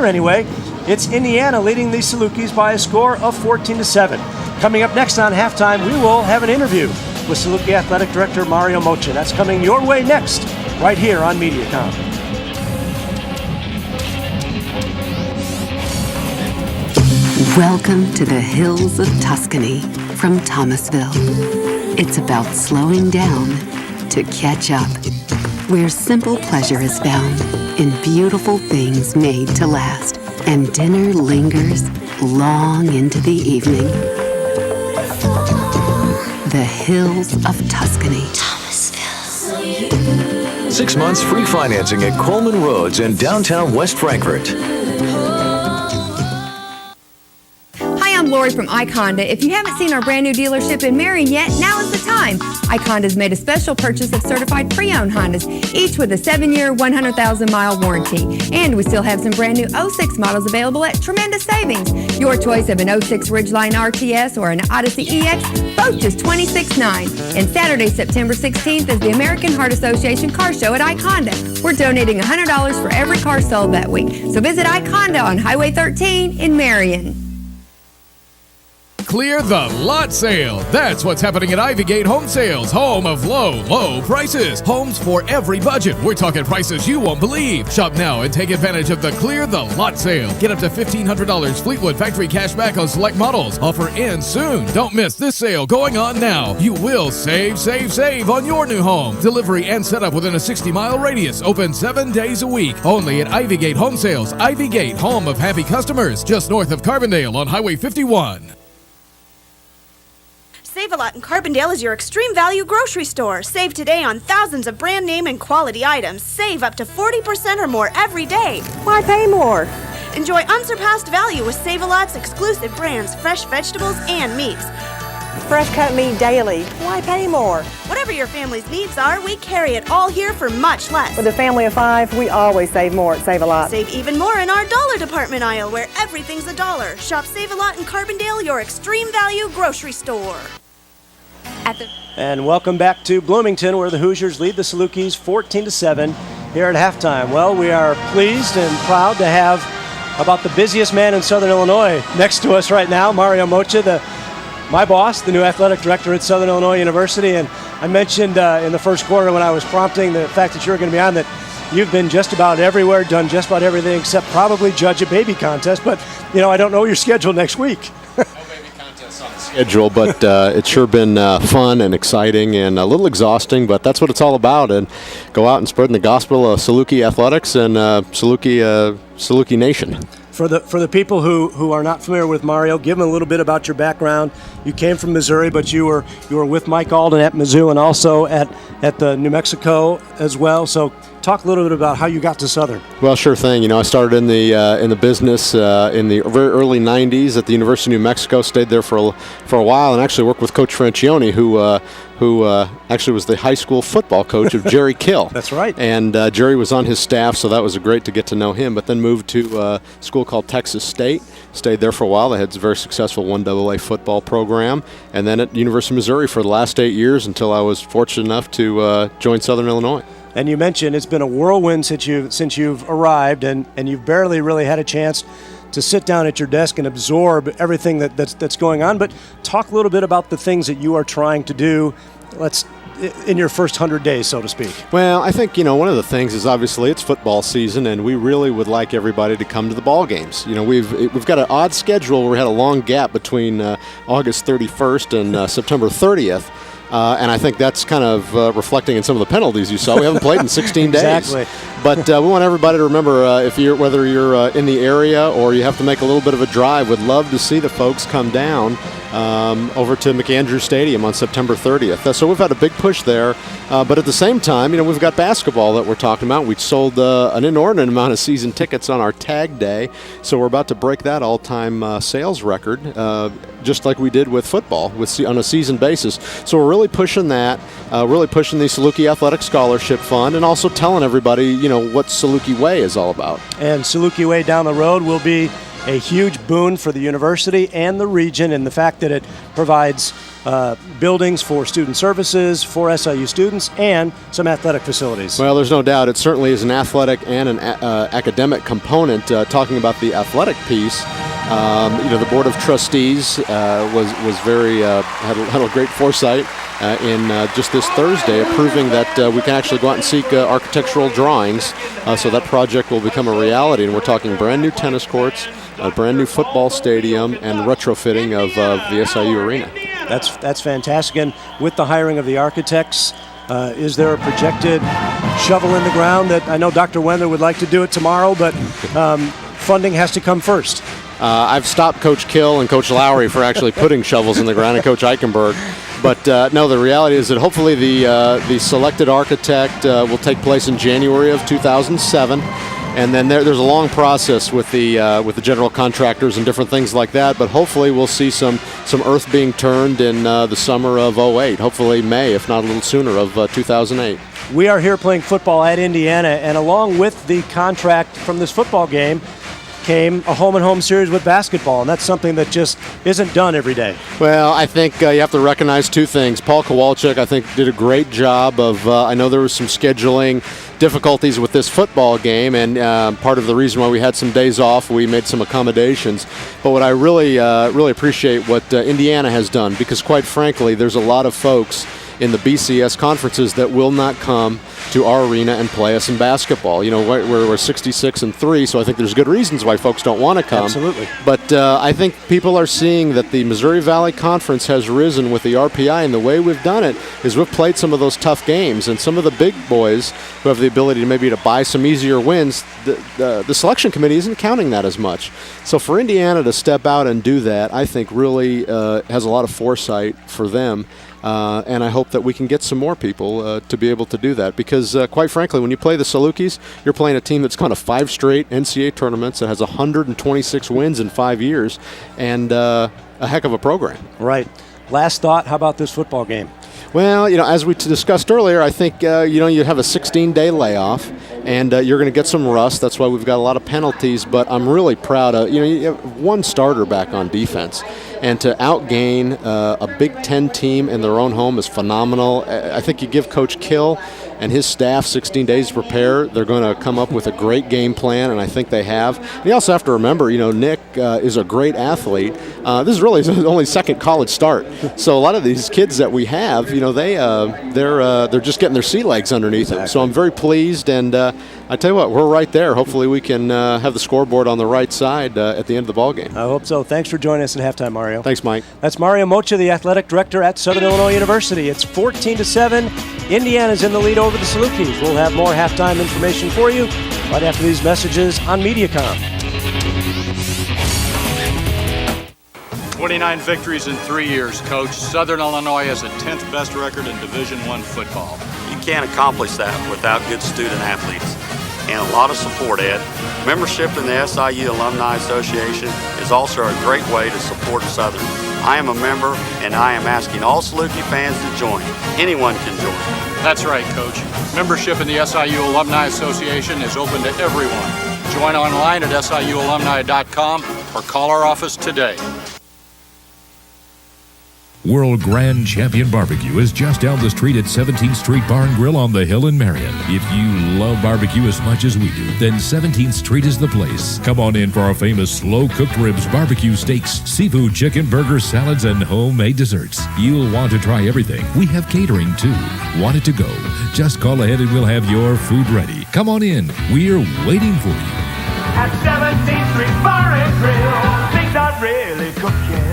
here anyway. It's Indiana leading the Salukis by a score of 14-7. Coming up next on Halftime, we will have an interview with Saluki Athletic Director Mario Mocha. That's coming your way next, right here on Mediacom. Welcome to the hills of Tuscany from Thomasville. It's about slowing down to catch up, where simple pleasure is found in beautiful things made to last, and dinner lingers long into the evening. The hills of Tuscany. Thomasville. 6 months free financing at Coleman Roads in downtown West Frankfort. I'm Lori from iConda. If you haven't seen our brand new dealership in Marion yet, now is the time. iConda's made a special purchase of certified pre-owned Hondas, each with a 7-year, 100,000-mile warranty. And we still have some brand new 06 models available at tremendous savings. Your choice of an 06 Ridgeline RTS or an Odyssey EX, both just $26,900. And Saturday, September 16th is the American Heart Association Car Show at iConda. We're donating $100 for every car sold that week. So visit iConda on Highway 13 in Marion. Clear the lot sale. That's what's happening at Ivygate Home Sales, home of low, low prices. Homes for every budget. We're talking prices you won't believe. Shop now and take advantage of the Clear the Lot sale. Get up to $1,500 Fleetwood factory cash back on select models. Offer ends soon. Don't miss this sale going on now. You will save on your new home. Delivery and setup within a 60-mile radius. Open 7 days a week. Only at Ivygate Home Sales. Ivygate, home of happy customers. Just north of Carbondale on Highway 51. Save-A-Lot in Carbondale is your extreme value grocery store. Save today on thousands of brand name and quality items. Save up to 40% or more every day. Why pay more? Enjoy unsurpassed value with Save-A-Lot's exclusive brands, fresh vegetables and meats. Fresh cut meat daily. Why pay more? Whatever your family's needs are, we carry it all here for much less. With a family of 5, we always save more at Save-A-Lot. Save even more in our dollar department aisle where everything's $1. Shop Save-A-Lot in Carbondale, your extreme value grocery store. And welcome back to Bloomington, where the Hoosiers lead the Salukis 14-7 here at halftime. Well, we are pleased and proud to have about the busiest man in Southern Illinois next to us right now, Mario Mocha, my boss, the new athletic director at Southern Illinois University. And I mentioned in the first quarter when I was prompting the fact that you're going to be on that you've been just about everywhere, done just about everything except probably judge a baby contest. But, I don't know your schedule next week. Schedule, but it's sure been fun and exciting and a little exhausting, but that's what it's all about. And go out and spreading the gospel of Saluki athletics and Saluki Nation. For the people who are not familiar with Mario, give them a little bit about your background. You came from Missouri, but you were with Mike Alden at Mizzou and also at the New Mexico as well. So talk a little bit about how you got to Southern. Well, sure thing. I started in the business in the very early '90s at the University of New Mexico. Stayed there for a while and actually worked with Coach Francione, who actually was the high school football coach of Jerry Kill. That's right. And Jerry was on his staff, so that was great to get to know him. But then moved to a school called Texas State. Stayed there for a while. They had a very successful 1AA football program. And then at University of Missouri for the last 8 years until I was fortunate enough to join Southern Illinois. And you mentioned it's been a whirlwind since you've arrived, and you've barely really had a chance to sit down at your desk and absorb everything that's going on. But talk a little bit about the things that you are trying to do in your first 100 days, so to speak. Well, I think, one of the things is obviously it's football season, and we really would like everybody to come to the ball games. We've got an odd schedule where we had a long gap between August 31st and September 30th. And I think that's kind of reflecting in some of the penalties you saw. We haven't played in 16 days. Exactly. But we want everybody to remember, whether you're in the area or you have to make a little bit of a drive, would love to see the folks come down over to McAndrew Stadium on September 30th. So we've had a big push there. But at the same time, we've got basketball that we're talking about. We sold an inordinate amount of season tickets on our tag day. So we're about to break that all-time sales record, just like we did with football on a season basis. So we're really pushing that, really pushing the Saluki Athletic Scholarship Fund, and also telling everybody, what Saluki Way is all about. And Saluki Way down the road will be a huge boon for the university and the region, and the fact that it provides buildings for student services, for SIU students, and some athletic facilities. Well, there's no doubt. It certainly is an athletic and an academic component. Talking about the athletic piece, the Board of Trustees was very had a great foresight in just this Thursday, approving that we can actually go out and seek architectural drawings, so that project will become a reality. And we're talking brand new tennis courts, a brand new football stadium, and retrofitting of the SIU arena. That's fantastic. And with the hiring of the architects, is there a projected shovel in the ground that I know Dr. Wendler would like to do it tomorrow, but funding has to come first? I've stopped Coach Kill and Coach Lowry for actually putting shovels in the ground, and Coach Eichenberg. But no, the reality is that hopefully the selected architect will take place in January of 2007. And then there's a long process with the general contractors and different things like that. But hopefully we'll see some earth being turned in the summer of 2008. Hopefully May, if not a little sooner, of 2008. We are here playing football at Indiana, and along with the contract from this football game came a home-and-home series with basketball, and that's something that just isn't done every day. Well, I think you have to recognize two things. Paul Kowalczyk, I think, did a great job of, I know there was some scheduling difficulties with this football game, and part of the reason why we had some days off, we made some accommodations. But what I really appreciate what Indiana has done, because quite frankly, there's a lot of folks in the BCS conferences that will not come to our arena and play us in basketball. You know, we're 66-3, so I think there's good reasons why folks don't want to come. Absolutely. But I think people are seeing that the Missouri Valley Conference has risen with the RPI, and the way we've done it is we've played some of those tough games, and some of the big boys who have the ability to maybe to buy some easier wins, the selection committee isn't counting that as much. So for Indiana to step out and do that, I think really has a lot of foresight for them. And I hope that we can get some more people to be able to do that, because quite frankly, when you play the Salukis, you're playing a team that's gone to 5 straight NCAA tournaments, that has 126 wins in 5 years, and a heck of a program. Right. Last thought, how about this football game? Well, as we discussed earlier, I think, you have a 16-day layoff, and you're going to get some rust. That's why we've got a lot of penalties, but I'm really proud of, you have one starter back on defense, and to outgain a Big Ten team in their own home is phenomenal. I think you give Coach Kill and his staff 16 days to prepare. They're going to come up with a great game plan, and I think they have. And you also have to remember, Nick is a great athlete. This is really his only second college start. So a lot of these kids that we have, they're just getting their sea legs underneath them. So I'm very pleased, and I tell you what, we're right there. Hopefully we can have the scoreboard on the right side at the end of the ball game. I hope so. Thanks for joining us at halftime, Mario. Thanks, Mike. That's Mario Mocha, the athletic director at Southern Illinois University. It's 14-7. Indiana's in the lead over the Salukis. We'll have more halftime information for you right after these messages on MediaCom. 29 victories in 3 years, Coach. Southern Illinois has a 10th best record in Division I football. You can't accomplish that without good student athletes and a lot of support, Ed. Membership in the SIU Alumni Association is also a great way to support Southern. I am a member, and I am asking all Saluki fans to join. Anyone can join. That's right, Coach. Membership in the SIU Alumni Association is open to everyone. Join online at SIUalumni.com or call our office today. World Grand Champion Barbecue is just down the street at 17th Street Bar and Grill on the Hill in Marion. If you love barbecue as much as we do, then 17th Street is the place. Come on in for our famous slow-cooked ribs, barbecue steaks, seafood, chicken, burgers, salads, and homemade desserts. You'll want to try everything. We have catering, too. Want it to go? Just call ahead and we'll have your food ready. Come on in. We're waiting for you. At 17th Street Bar and Grill, things are really cooking.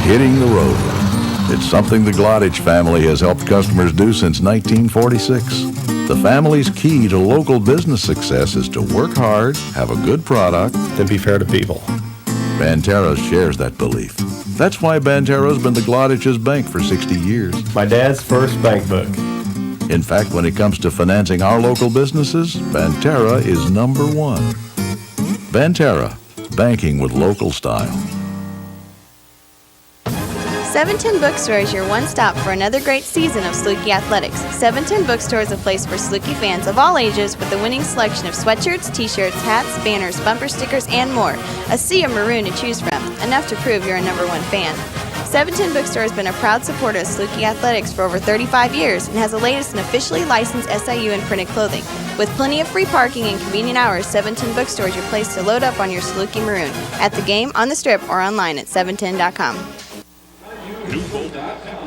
Hitting the road. It's something the Glodich family has helped customers do since 1946. The family's key to local business success is to work hard, have a good product, and be fair to people. Banteros shares that belief. That's why Bantero's been the Glodich's bank for 60 years. My dad's first bank book. In fact, when it comes to financing our local businesses, Bantera is #1. Bantera, banking with local style. 710 Bookstore is your one stop for another great season of Saluki athletics. 710 Bookstore is a place for Saluki fans of all ages with a winning selection of sweatshirts, t-shirts, hats, banners, bumper stickers, and more. A sea of maroon to choose from, enough to prove you're a number one fan. 710 Bookstore has been a proud supporter of Saluki athletics for over 35 years and has the latest and officially licensed SIU and printed clothing. With plenty of free parking and convenient hours, 710 Bookstore is your place to load up on your Saluki maroon. At the game, on the strip, or online at 710.com.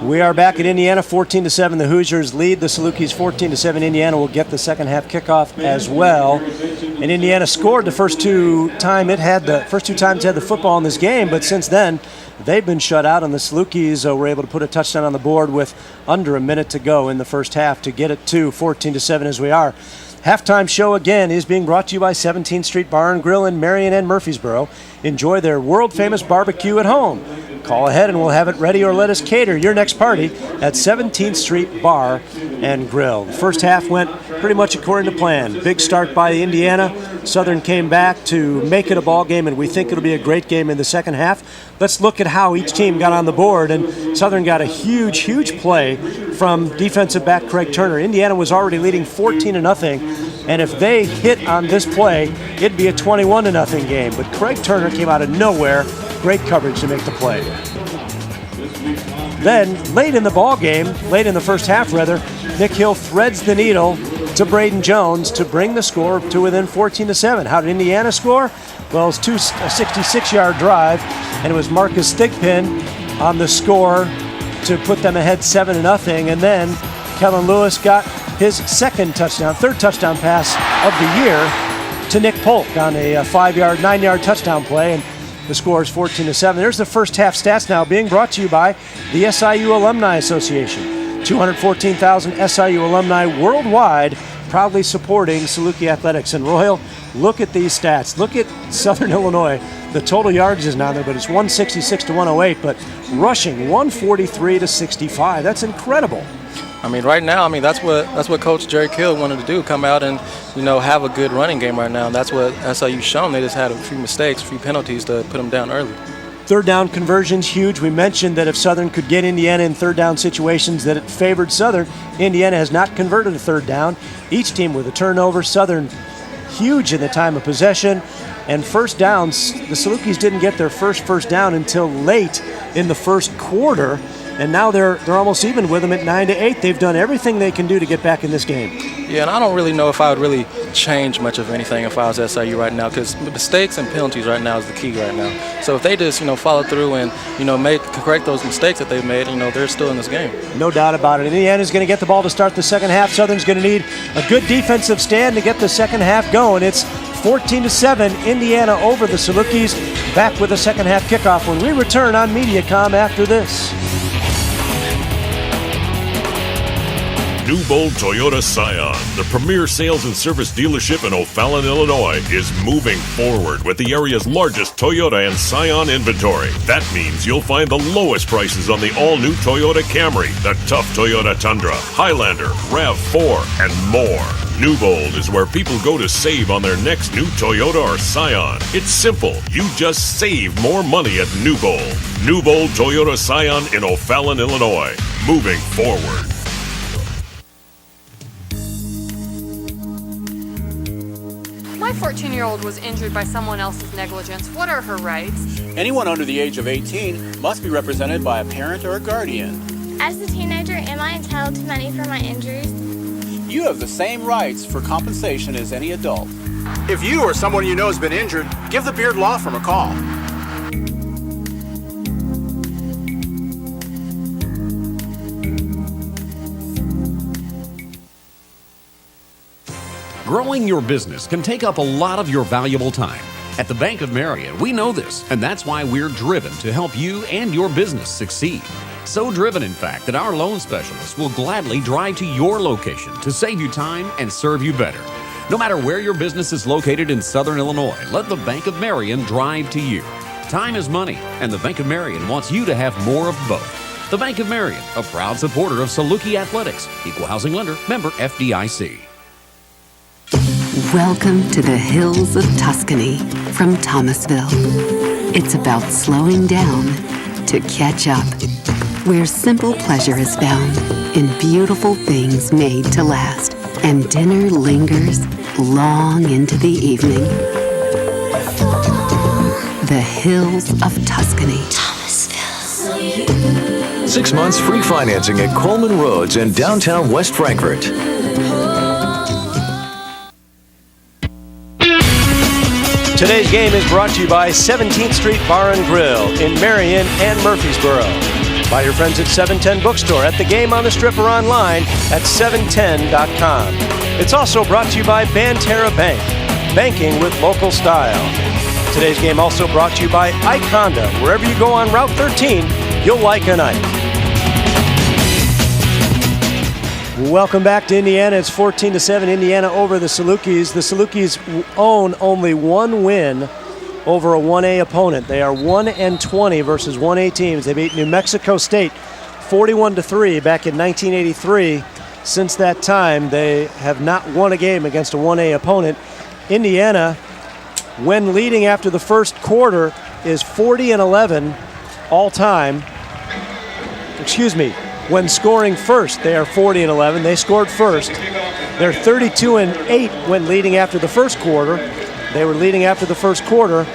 We are back at Indiana, 14-7. The Hoosiers lead the Salukis 14-7. Indiana will get the second half kickoff as well. And Indiana scored the first two times it had the football in this game, but since then they've been shut out, and the Salukis were able to put a touchdown on the board with under a minute to go in the first half to get it to 14-7 as we are. Halftime show again is being brought to you by 17th Street Bar and Grill in Marion and Murfreesboro. Enjoy their world-famous barbecue at home. Call ahead and we'll have it ready, or let us cater your next party at 17th Street Bar and Grill. The first half went pretty much according to plan. Big start by Indiana. Southern came back to make it a ball game, and we think it'll be a great game in the second half. Let's look at how each team got on the board, and Southern got a huge play from defensive back Craig Turner. Indiana was already leading 14-0, and if they hit on this play, it'd be a 21-0 game. But Craig Turner came out of nowhere. Great coverage to make the play. Then, late in the ball game, late in the first half rather, Nick Hill threads the needle to Braden Jones to bring the score to within 14-7. How did Indiana score? Well, it was a 66-yard drive, and it was Marcus Thigpen on the score to put them ahead 7-0. And then Kellen Lewis got his third touchdown pass of the year to Nick Polk on a 9-yard touchdown play, and the score is 14-7. There's the first half stats now being brought to you by the SIU Alumni Association. 214,000 SIU alumni worldwide proudly supporting Saluki athletics. And Royal, look at these stats. Look at Southern Illinois. The total yardage is not there, but it's 166 to 108, but rushing 143 to 65. That's incredible. I mean, right now, that's what Coach Jerry Kill wanted to do, come out and, have a good running game right now. And that's what SIU's shown. They just had a few mistakes, a few penalties to put them down early. Third down conversions, huge. We mentioned that if Southern could get Indiana in third down situations, that it favored Southern. Indiana has not converted a third down. Each team with a turnover. Southern huge in the time of possession. And first downs, the Salukis didn't get their first down until late in the first quarter. And now they're almost even with them at 9-8. They've done everything they can do to get back in this game. Yeah, and I don't really know if I would really change much of anything if I was SIU right now, because mistakes and penalties right now is the key right now. So if they just follow through and correct those mistakes that they've made, they're still in this game. No doubt about it. Indiana's going to get the ball to start the second half. Southern's going to need a good defensive stand to get the second half going. It's 14-7, Indiana over the Salukis. Back with the second half kickoff when we return on Mediacom after this. New Bold Toyota Scion, the premier sales and service dealership in O'Fallon, Illinois, is moving forward with the area's largest Toyota and Scion inventory. That means you'll find the lowest prices on the all-new Toyota Camry, the tough Toyota Tundra, Highlander, RAV4, and more. New Bold is where people go to save on their next new Toyota or Scion. It's simple. You just save more money at New Bold. New Bold Toyota Scion in O'Fallon, Illinois. Moving forward. My 14-year-old was injured by someone else's negligence. What are her rights? Anyone under the age of 18 must be represented by a parent or a guardian. As a teenager, am I entitled to money for my injuries? You have the same rights for compensation as any adult. If you or someone you know has been injured, give the Beard Law Firm a call. Growing your business can take up a lot of your valuable time. At the Bank of Marion, we know this, and that's why we're driven to help you and your business succeed. So driven, in fact, that our loan specialists will gladly drive to your location to save you time and serve you better. No matter where your business is located in Southern Illinois, let the Bank of Marion drive to you. Time is money, and the Bank of Marion wants you to have more of both. The Bank of Marion, a proud supporter of Saluki Athletics. Equal housing lender, member FDIC. Welcome to the hills of Tuscany from Thomasville. It's about slowing down to catch up. where simple pleasure is found in beautiful things made to last, and dinner lingers long into the evening. The hills of Tuscany. 6 months free financing at Coleman Roads in downtown West Frankfort. Today's game is brought to you by 17th Street Bar and Grill in Marion and Murfreesboro. By your friends at 710 Bookstore, at the game on the Strip or online at 710.com. It's also brought to you by Banterra Bank, banking with local style. Today's game also brought to you by Ike Honda. Wherever you go on Route 13, you'll like an Ike. Welcome back to Indiana. It's 14-7, Indiana over the Salukis. The Salukis own only one win over a 1A opponent. They are 1-20 versus 1A teams. They beat New Mexico State 41-3 back in 1983. Since that time, they have not won a game against a 1A opponent. Indiana, when leading after the first quarter, is 40-11 all time. Excuse me. When scoring first, they are 40-11. They scored first. They're 32-8 when leading after the first quarter. They were leading after the first quarter.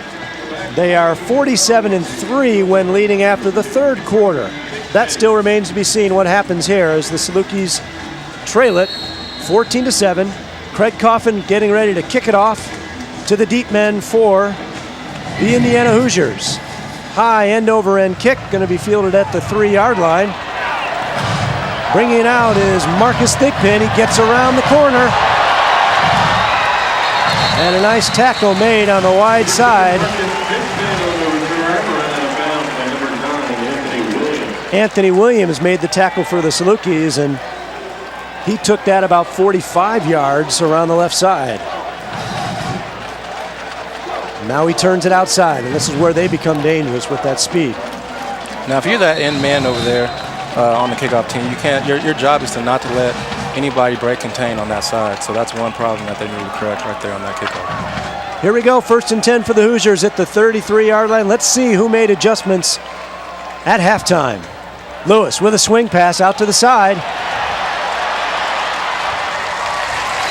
They are 47-3 when leading after the third quarter. That still remains to be seen what happens here as the Salukis trail it 14-7. Craig Coffin getting ready to kick it off to the deep men for the Indiana Hoosiers. High end-over-end kick going to be fielded at the 3-yard line. Bringing it out is Marcus Thigpen. He gets around the corner. And a nice tackle made on the wide side. Anthony Williams made the tackle for the Salukis, and he took that about 45 yards around the left side. Now he turns it outside, and this is where they become dangerous with that speed. Now, if you're that end man over there on the kickoff team, you can't. Your job is to not to let anybody break contain on that side. So that's one problem that they need to correct right there on that kickoff. Here we go, 1st and 10 for the Hoosiers at the 33-yard line. Let's see who made adjustments at halftime. Lewis with a swing pass out to the side.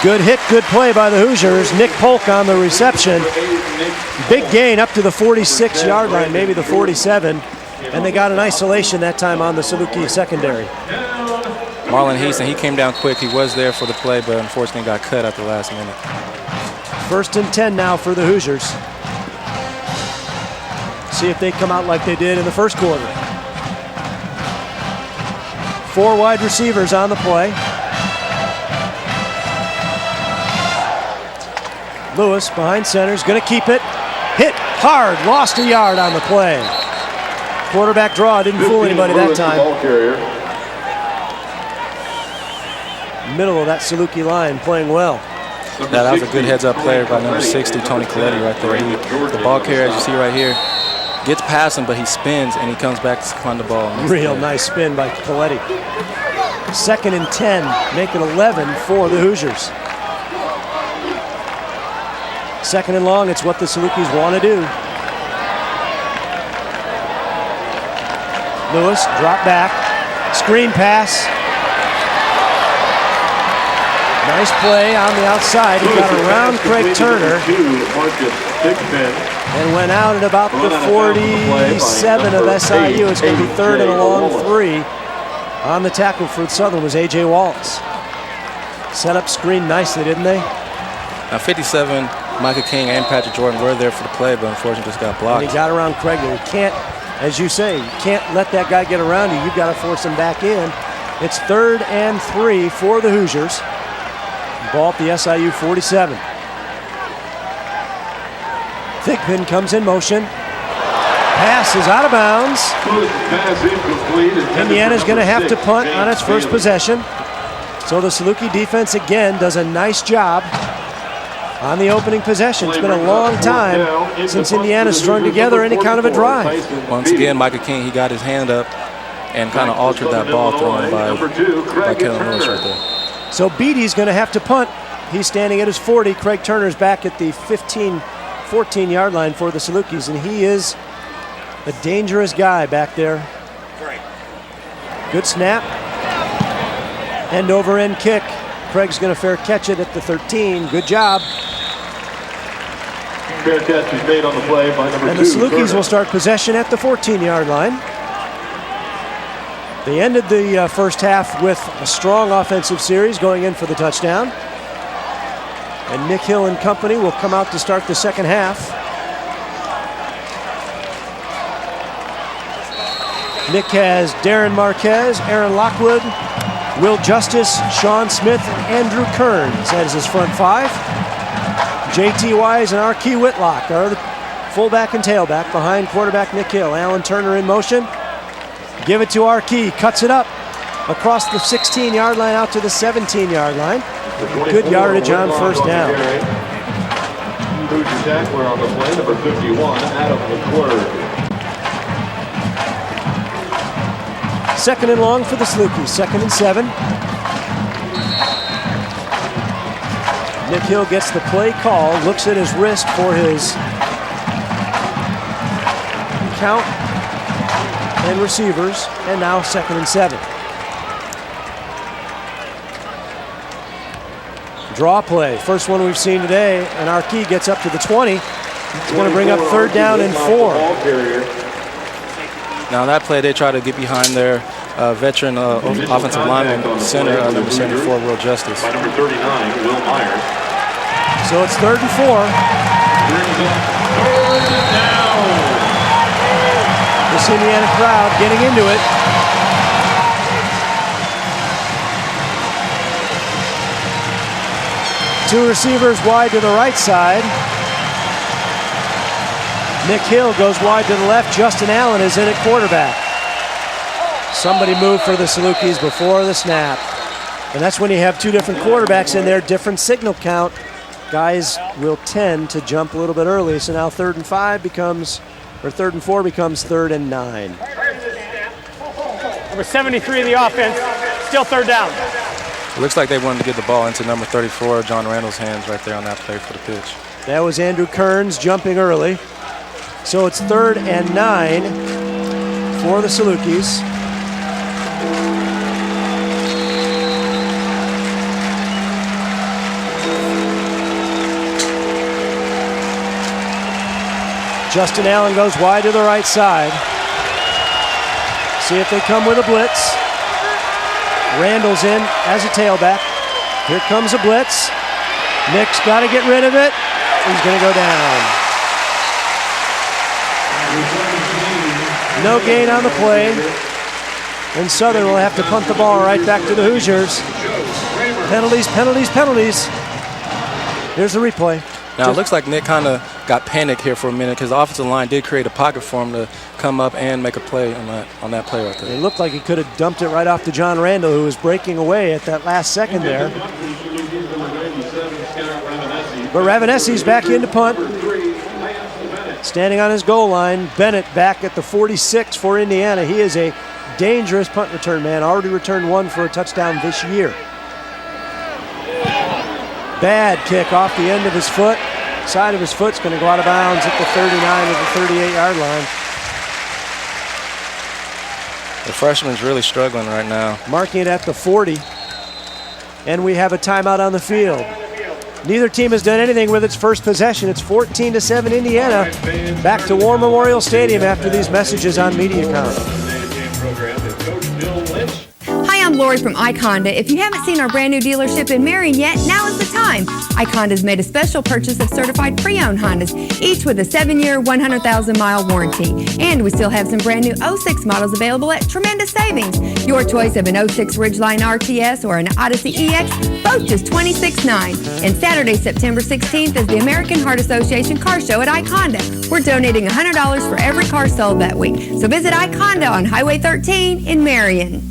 Good hit, good play by the Hoosiers. Nick Polk on the reception. Big gain up to the 46-yard line, maybe the 47. And they got an isolation that time on the Saluki secondary. Marlon Heason, he came down quick. He was there for the play, but unfortunately got cut at the last minute. 1st and 10 now for the Hoosiers. See if they come out like they did in the first quarter. 4 wide receivers on the play. Lewis behind center is going to keep it. Hit hard, lost a yard on the play. Quarterback draw, didn't fool anybody that time. Middle of that Saluki line playing well. Yeah, that was a good heads-up player by number 60, Tony Coletti right there. The ball carrier, as you see right here, gets past him, but he spins, and he comes back to find the ball. Real nice spin by Coletti. 2nd and 10, make it 11 for the Hoosiers. 2nd and long, it's what the Salukis want to do. Lewis, drop back, screen pass. Nice play on the outside. He got around Craig Turner and went out at about the 47 of SIU. It's going to be 3rd and a long 3. On the tackle for Southern was A.J. Wallace. Set up screen nicely, didn't they? Now 57, Micah King and Patrick Jordan were there for the play, but unfortunately just got blocked. And he got around Craig. You can't, as you say, you can't let that guy get around you. You've got to force him back in. It's 3rd and 3 for the Hoosiers. Ball at the SIU 47. Thigpen comes in motion. Pass is out of bounds. Indiana's going to have to punt on its first possession. So the Saluki defense again does a nice job on the opening possession. It's been a long time since Indiana's strung together any kind of a drive. Once again, Micah King, he got his hand up and kind of altered that ball thrown by Kellen Lewis right there. So Beatty's going to have to punt. He's standing at his 40. Craig Turner's back at the 14-yard line for the Salukis, and he is a dangerous guy back there. Good snap. End over end kick. Craig's going to fair catch it at the 13. Good job. Fair catch is made on the play by number 2. And the Salukis will start possession at the 14-yard line. They ended the first half with a strong offensive series going in for the touchdown. And Nick Hill and company will come out to start the second half. Nick has Darren Marquez, Aaron Lockwood, Will Justice, Sean Smith, and Andrew Kearns as his front five. JT Wise and Arkey Whitlock are the fullback and tailback behind quarterback Nick Hill. Alan Turner in motion. Give it to Arkey, cuts it up across the 16-yard line out to the 17-yard line. Good yardage on first down. Hoosier tackler on the play, number 51, Adam McClure. Second and long for the Salukis, 2nd and 7. Nick Hill gets the play call, looks at his wrist for his count and receivers, and now 2nd and 7. Draw play, first one we've seen today, and Arkey gets up to the 20. It's going to bring up 3rd down and 4. Now that play, they try to get behind their veteran offensive lineman, center, number 74, Will Justice. By number 39, Will Myers. So it's 3rd and 4. This Indiana crowd getting into it. Two receivers wide to the right side. Nick Hill goes wide to the left. Justin Allen is in at quarterback. Somebody moved for the Salukis before the snap. And that's when you have two different quarterbacks in there, different signal count. Guys will tend to jump a little bit early. So now 3rd and 5 becomes, or 3rd and 4 becomes 3rd and 9. Number 73 in the offense, still 3rd down. It looks like they wanted to get the ball into number 34, John Randall's hands right there on that play for the pitch. That was Andrew Kearns jumping early. So it's 3rd and 9 for the Salukis. Justin Allen goes wide to the right side. See if they come with a blitz. Randall's in as a tailback. Here comes a blitz. Nick's got to get rid of it. He's going to go down. No gain on the play. And Southern will have to punt the ball right back to the Hoosiers. Penalties, penalties, penalties. Here's the replay. Now it looks like Nick kind of got panicked here for a minute because the offensive line did create a pocket for him to come up and make a play on that play right there. It looked like he could have dumped it right off to John Randall, who was breaking away at that last second there. But Ravanessi's back in to punt. Standing on his goal line, Bennett back at the 46 for Indiana. He is a dangerous punt return man. Already returned one for a touchdown this year. Bad kick off the end of his foot. Side of his foot's going to go out of bounds at the 39 or the 38-yard line. The freshman's really struggling right now. Marking it at the 40. And we have a timeout on the field. Neither team has done anything with its first possession. It's 14-7 Indiana. Back to War Memorial Stadium after these messages on MediaCom. Hi, I'm Lori from iConda. If you haven't seen our brand new dealership in Marion yet, now is the time. iConda's made a special purchase of certified pre-owned Hondas, each with a 7-year, 100,000-mile warranty. And we still have some brand new 06 models available at tremendous savings. Your choice of an 06 Ridgeline RTS or an Odyssey EX, both just $26,900. And Saturday, September 16th is the American Heart Association Car Show at iConda. We're donating $100 for every car sold that week. So visit iConda on Highway 13 in Marion.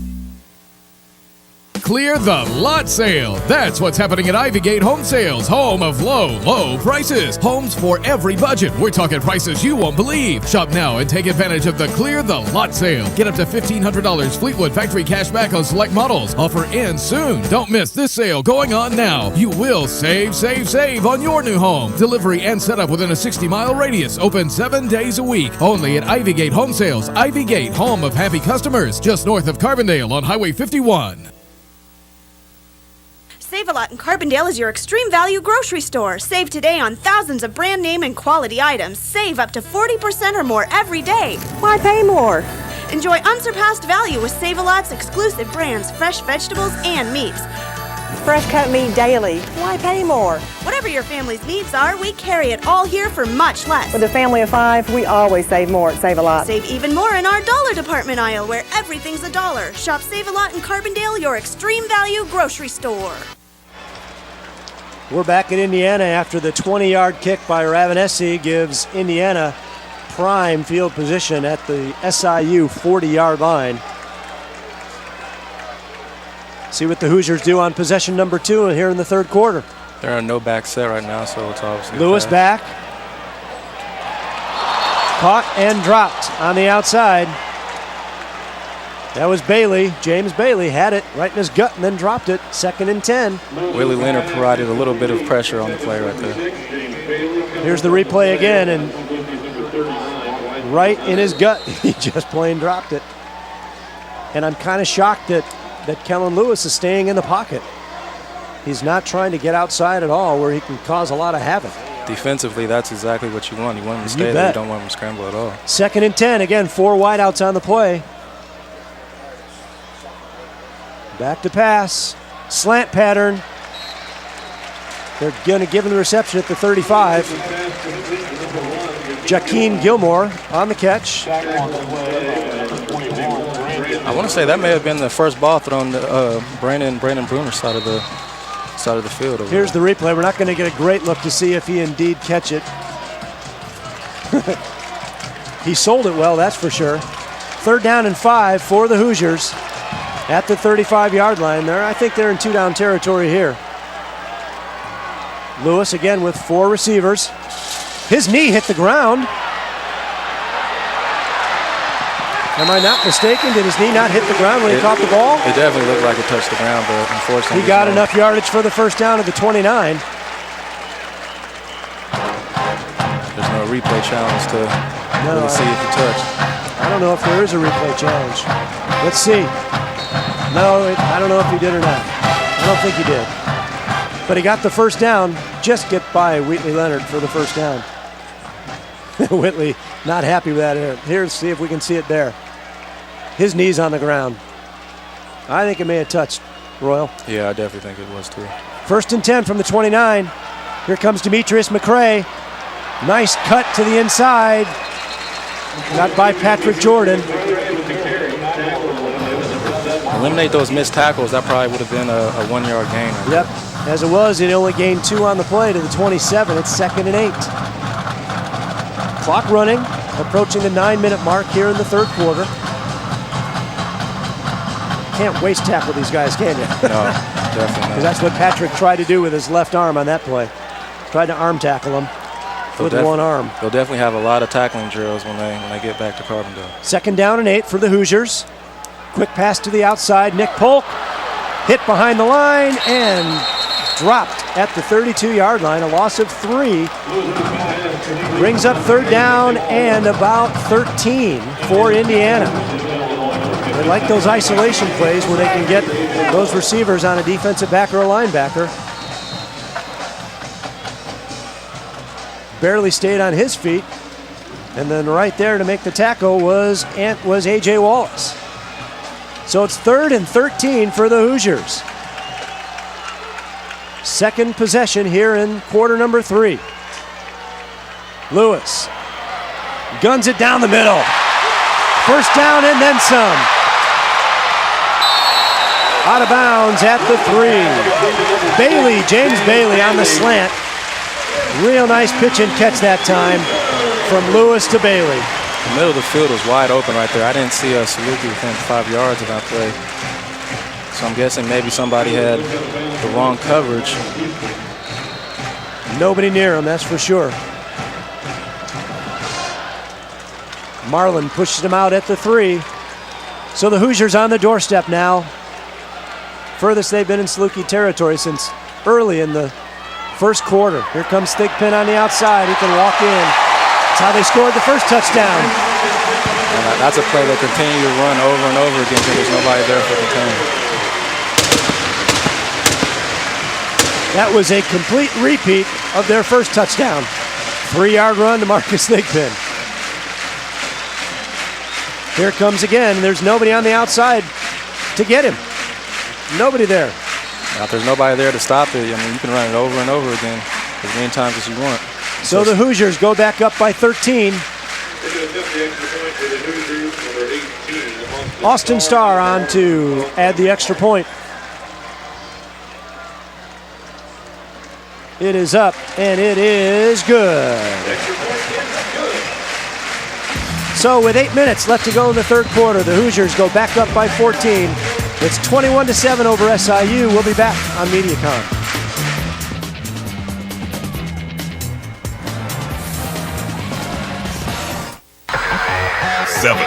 clear the lot sale. That's what's happening at Ivygate Home Sales, home of low, low prices. Homes for every budget. We're talking prices you won't believe. Shop now and take advantage of the Clear the Lot sale. Get up to $1,500 Fleetwood factory cash back on select models. Offer ends soon. Don't miss this sale going on now. You will save on your new home. Delivery and setup within a 60-mile radius. Open 7 days a week. Only at Ivygate Home Sales. Ivygate, home of happy customers. Just north of Carbondale on Highway 51. Save-A-Lot in Carbondale is your extreme value grocery store. Save today on thousands of brand name and quality items. Save up to 40% or more every day. Why pay more? Enjoy unsurpassed value with Save-A-Lot's exclusive brands, fresh vegetables and meats. Fresh cut meat daily. Why pay more? Whatever your family's needs are, we carry it all here for much less. With a family of 5, we always save more at Save-A-Lot. Save even more in our dollar department aisle where everything's $1. Shop Save-A-Lot in Carbondale, your extreme value grocery store. We're back in Indiana after the 20-yard kick by Ravenesi gives Indiana prime field position at the SIU 40-yard line. See what the Hoosiers do on possession number 2 here in the third quarter. There are no back set right now, so it's obviously Lewis back. Caught and dropped on the outside. That was Bailey. James Bailey had it right in his gut and then dropped it. 2nd and 10. Willie Leonard provided a little bit of pressure on the play right there. Here's the replay again, and right in his gut, he just plain dropped it. And I'm kind of shocked that Kellen Lewis is staying in the pocket. He's not trying to get outside at all where he can cause a lot of havoc. Defensively, that's exactly what you want. You want him to stay there. You don't want him to scramble at all. 2nd and 10. Again, 4 wideouts on the play. Back to pass. Slant pattern. They're going to give him the reception at the 35. Jaqueen Gilmore on the catch. I want to say that may have been the first ball thrown to Brandon Bruner's side of the field. Here's the replay. We're not going to get a great look to see if he indeed catch it. He sold it well, that's for sure. 3rd down and 5 for the Hoosiers at the 35-yard line. I think they're in 2-down territory here. Lewis again with 4 receivers. His knee hit the ground. Am I not mistaken? Did his knee not hit the ground when he caught the ball? It definitely looked like it touched the ground, but unfortunately... He got enough yardage for the first down at the 29. There's no replay challenge to really see if he touched. I don't know if there is a replay challenge. Let's see. No, I don't know if he did or not. I don't think he did. But he got the first down. Just get by Wheatley Leonard for the first down. Whitley not happy with that. Here, see if we can see it there. His knee's on the ground. I think it may have touched, Royal. Yeah, I definitely think it was too. 1st and 10 from the 29. Here comes Demetrius McCray. Nice cut to the inside. Got by Patrick Jordan. Eliminate those missed tackles. That probably would have been a 1-yard gain. Yep. As it was, he only gained 2 on the play to the 27. It's 2nd and 8. Clock running, approaching the 9-minute mark here in the third quarter. Can't waste tackle these guys, can you? No, definitely not. Because that's what Patrick tried to do with his left arm on that play. Tried to arm tackle him with one arm. They'll definitely have a lot of tackling drills when they get back to Carbondale. 2nd down and 8 for the Hoosiers. Quick pass to the outside. Nick Polk hit behind the line and dropped at the 32-yard line. A loss of 3. Brings up 3rd down and about 13 for Indiana. They like those isolation plays where they can get those receivers on a defensive back or a linebacker. Barely stayed on his feet. And then right there to make the tackle was A.J. Wallace. So it's 3rd and 13 for the Hoosiers. 2nd possession here in quarter number 3. Lewis guns it down the middle. 1st down and then some. Out of bounds at the 3. Bailey, James Bailey on the slant. Real nice pitch and catch that time from Lewis to Bailey. The middle of the field was wide open right there. I didn't see a Saluki within 5 yards of that play. So I'm guessing maybe somebody had the wrong coverage. Nobody near him, that's for sure. Marlin pushes him out at the 3. So the Hoosiers on the doorstep now. Furthest they've been in Saluki territory since early in the first quarter. Here comes Thigpen on the outside. He can walk in. That's how they scored the first touchdown. And that's a play that continue to run over and over again because there's nobody there for the team. That was a complete repeat of their first touchdown. 3-yard run to Marcus Thigpen. Here comes again. There's nobody on the outside to get him. Nobody there. Now, if there's nobody there to stop it, I mean, you can run it over and over again as many times as you want. So the Hoosiers go back up by 13. Austin Starr on to add the extra point. It is up, and it is good. So with 8 minutes left to go in the third quarter, the Hoosiers go back up by 14. It's 21-7 over SIU. We'll be back on MediaCom. Seven.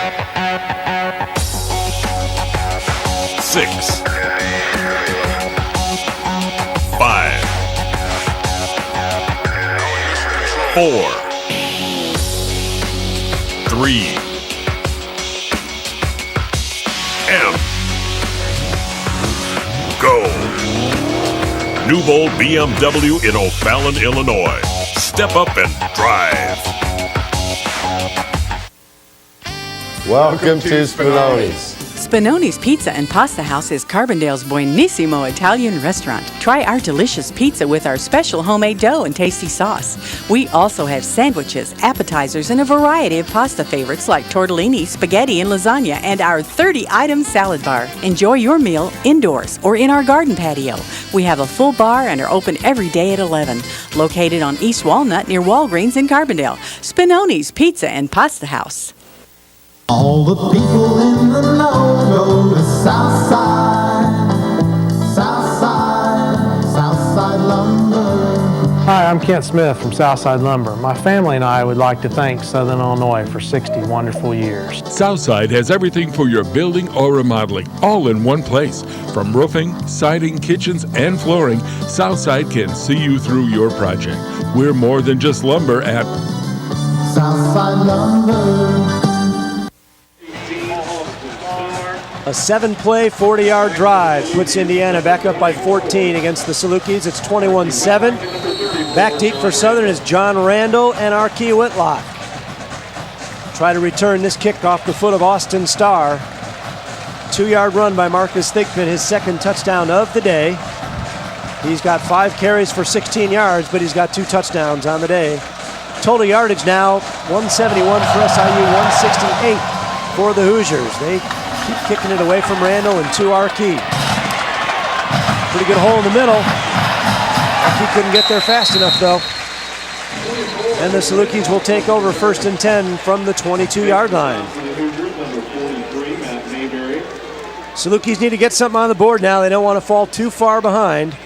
6. 5. 4. 3. M. Go. Newbold BMW in O'Fallon, Illinois. Step up and drive. Welcome to Spinoni's. Spinoni's Pizza and Pasta House is Carbondale's buonissimo Italian restaurant. Try our delicious pizza with our special homemade dough and tasty sauce. We also have sandwiches, appetizers, and a variety of pasta favorites like tortellini, spaghetti, and lasagna, and our 30-item salad bar. Enjoy your meal indoors or in our garden patio. We have a full bar and are open every day at 11. Located on East Walnut near Walgreens in Carbondale. Spinoni's Pizza and Pasta House. All the people in the know go to Southside, Southside, Southside Lumber. Hi, I'm Kent Smith from Southside Lumber. My family and I would like to thank Southern Illinois for 60 wonderful years. Southside has everything for your building or remodeling, all in one place. From roofing, siding, kitchens, and flooring, Southside can see you through your project. We're more than just lumber at Southside Lumber. A 7-play, 40-yard drive puts Indiana back up by 14 against the Salukis. It's 21-7. Back deep for Southern is John Randall and Archie Whitlock. Try to return this kick off the foot of Austin Starr. 2-yard run by Marcus Thigpen, his second touchdown of the day. He's got 5 carries for 16 yards, but he's got 2 touchdowns on the day. Total yardage now, 171 for SIU, 168 for the Hoosiers. They keep kicking it away from Randall and to Archie. Pretty good hole in the middle. Archie couldn't get there fast enough, though. And the Salukis will take over 1st and 10 from the 22-yard line. Salukis need to get something on the board now. They don't want to fall too far behind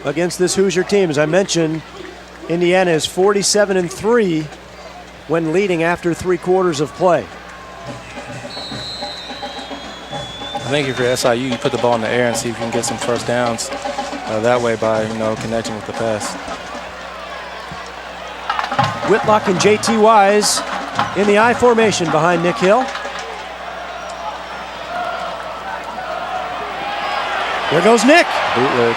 against this Hoosier team. As I mentioned, Indiana is 47-3 when leading after 3 quarters of play. I think if you're SIU, you put the ball in the air and see if you can get some first downs that way by, connecting with the pass. Whitlock and J.T. Wise in the I formation behind Nick Hill. There goes Nick. Bootleg.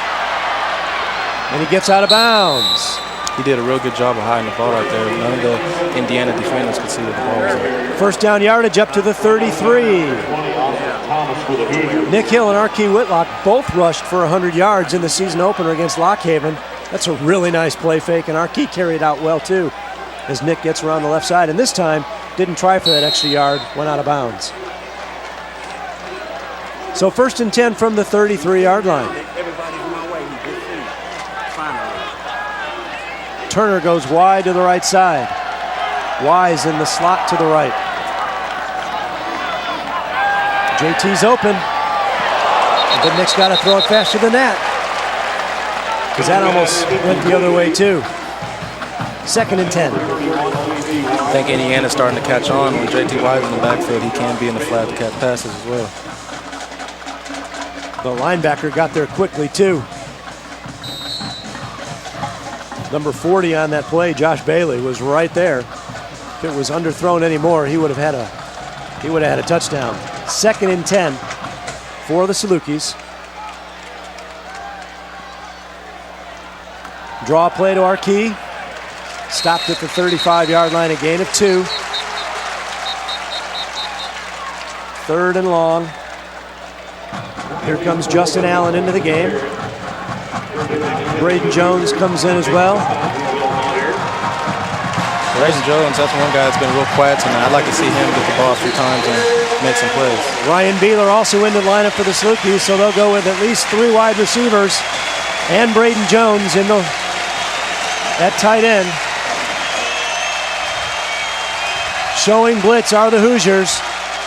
And he gets out of bounds. He did a real good job of hiding the ball right there. None of the Indiana defenders could see what the ball was at. First down yardage up to the 33. Nick Hill and Archie Whitlock both rushed for 100 yards in the season opener against Lockhaven. That's a really nice play fake, and Archie carried out well too as Nick gets around the left side, and this time didn't try for that extra yard, went out of bounds. So 1st and 10 from the 33-yard line. Turner goes wide to the right side. Wise in the slot to the right. JT's open. But Nick's got to throw it faster than that, because that almost went the other way too. 2nd and 10. I think Indiana's starting to catch on. When JT Wise in the backfield, he can be in the flat to catch passes as well. The linebacker got there quickly too. Number 40 on that play, Josh Bailey, was right there. If it was underthrown anymore, he would have had a touchdown. 2nd and 10 for the Salukis. Draw play to Arkey. Stopped at the 35-yard line, a gain of 2. 3rd and long. Here comes Justin Allen into the game. Braden Jones comes in as well. Braden Jones, that's one guy that's been real quiet tonight. I'd like to see him get the ball a few times and make some plays. Ryan Beeler also in the lineup for the Salukis, so they'll go with at least 3 wide receivers and Braden Jones at tight end. Showing blitz are the Hoosiers.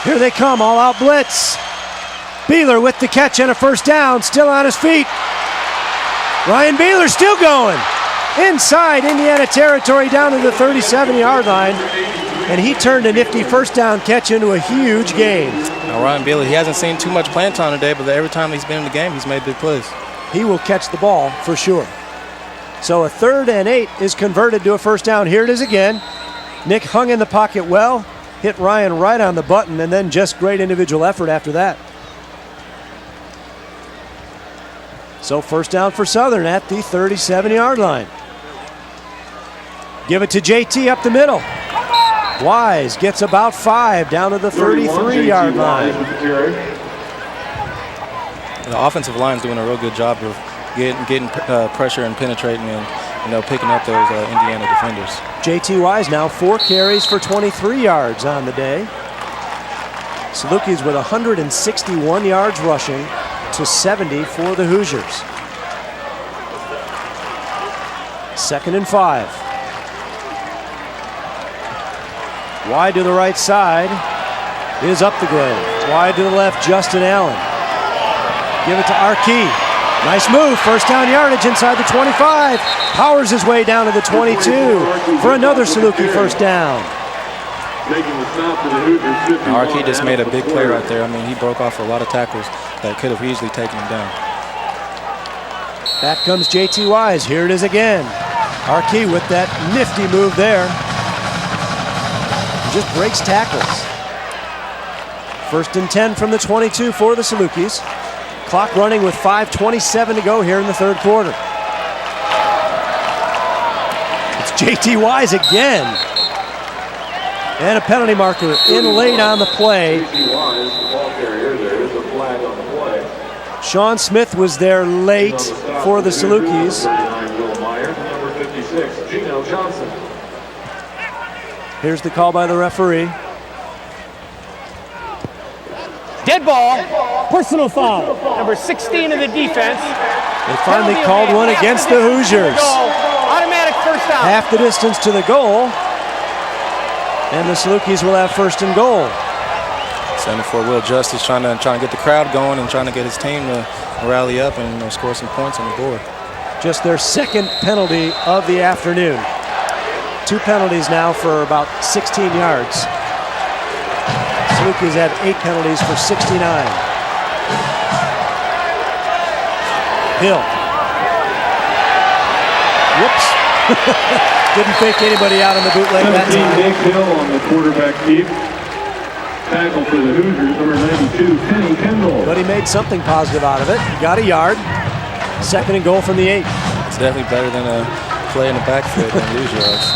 Here they come, all out blitz. Beeler with the catch and a first down, still on his feet. Ryan Beeler still going. Inside Indiana territory down to the 37-yard line. And he turned a nifty first down catch into a huge gain. Now Ryan Beeler, he hasn't seen too much playing time today, but every time he's been in the game, he's made big plays. He will catch the ball for sure. So a 3rd and 8 is converted to a first down. Here it is again. Nick hung in the pocket well, hit Ryan right on the button, and then just great individual effort after that. So first down for Southern at the 37-yard line. Give it to JT up the middle. Wise gets about 5 down to the 33-yard line. The offensive line's doing a real good job of getting pressure and penetrating and picking up those Indiana defenders. JT Wise now 4 carries for 23 yards on the day. Salukis with 161 yards rushing to 70 for the Hoosiers. 2nd and 5. Wide to the right side is Upthegrove. Wide to the left, Justin Allen. Give it to Arkey. Nice move, first down yardage inside the 25. Powers his way down to the 22 for another Saluki first down. Arkey just made a big play right there. I mean, he broke off a lot of tackles that could have easily taken him down. Back comes JT Wise. Here it is again. Arkey with that nifty move there. Just breaks tackles. 1st and 10 from the 22 for the Salukis. Clock running with 5:27 to go here in the 3rd quarter. It's JT Wise again. And a penalty marker in late on the play. Sean Smith was there late for the Salukis. Here's the call by the referee. Dead ball, personal foul. Number 16 of the defense. They finally called one against the Hoosiers. Automatic first down. Half the distance to the goal. And the Salukis will have 1st and goal. Center for Will Justice trying to get the crowd going and trying to get his team to rally up and score some points on the board. Just their 2nd penalty of the afternoon. 2 penalties now for about 16 yards. Salukis have 8 penalties for 69. Hill. Whoops. Didn't fake anybody out on the bootleg that time. Nick Hill on the quarterback keep. Tackle for the Hoosiers, number 92, Penny Kendall. But he made something positive out of it. He got a yard. 2nd and goal from the 8. It's definitely better than a play in the backfield than lose yards.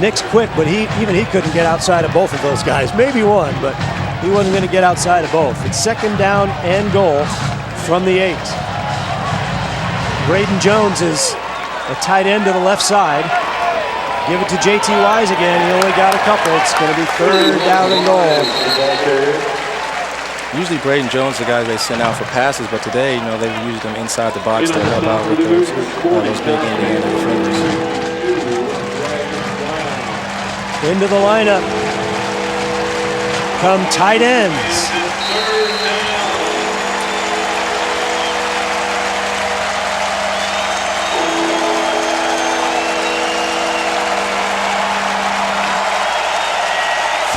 Nick's quick, but even he couldn't get outside of both of those guys. Maybe one, but he wasn't going to get outside of both. It's 2nd down and goal from the 8. Braden Jones is a tight end to the left side. Give it to JT Wise again. He only got a couple. It's going to be 3rd down and goal. Usually Braden Jones, the guy they send out for passes, but today, they've used him inside the box to help out with those big Indiana defenders. Into the lineup come tight ends.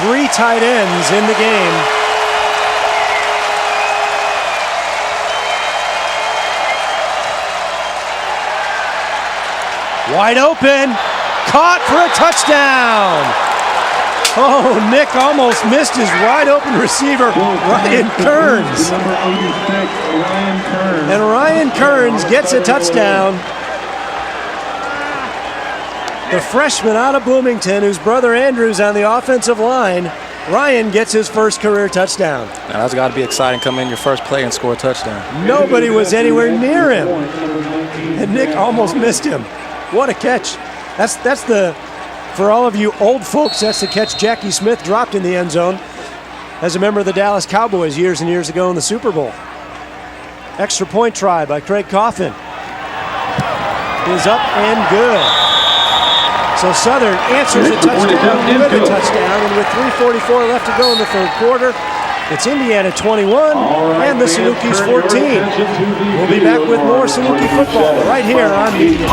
3 tight ends in the game. Wide open, caught for a touchdown. Oh, Nick almost missed his wide open receiver, Ryan Kearns. And Ryan Kearns gets a touchdown. The freshman out of Bloomington, whose brother Andrew's on the offensive line, Ryan gets his first career touchdown. Now that's got to be exciting, come in your first play and score a touchdown. Nobody was anywhere near him. And Nick almost missed him. What a catch. That's the, for all of you old folks, that's the catch Jackie Smith dropped in the end zone as a member of the Dallas Cowboys years and years ago in the Super Bowl. Extra point try by Craig Coffin is up and good. So Southern answers a touchdown with a touchdown, and with 3:44 left to go in the third quarter, it's Indiana 21 and the Salukis 14. We'll be back with more Saluki football right here on Media.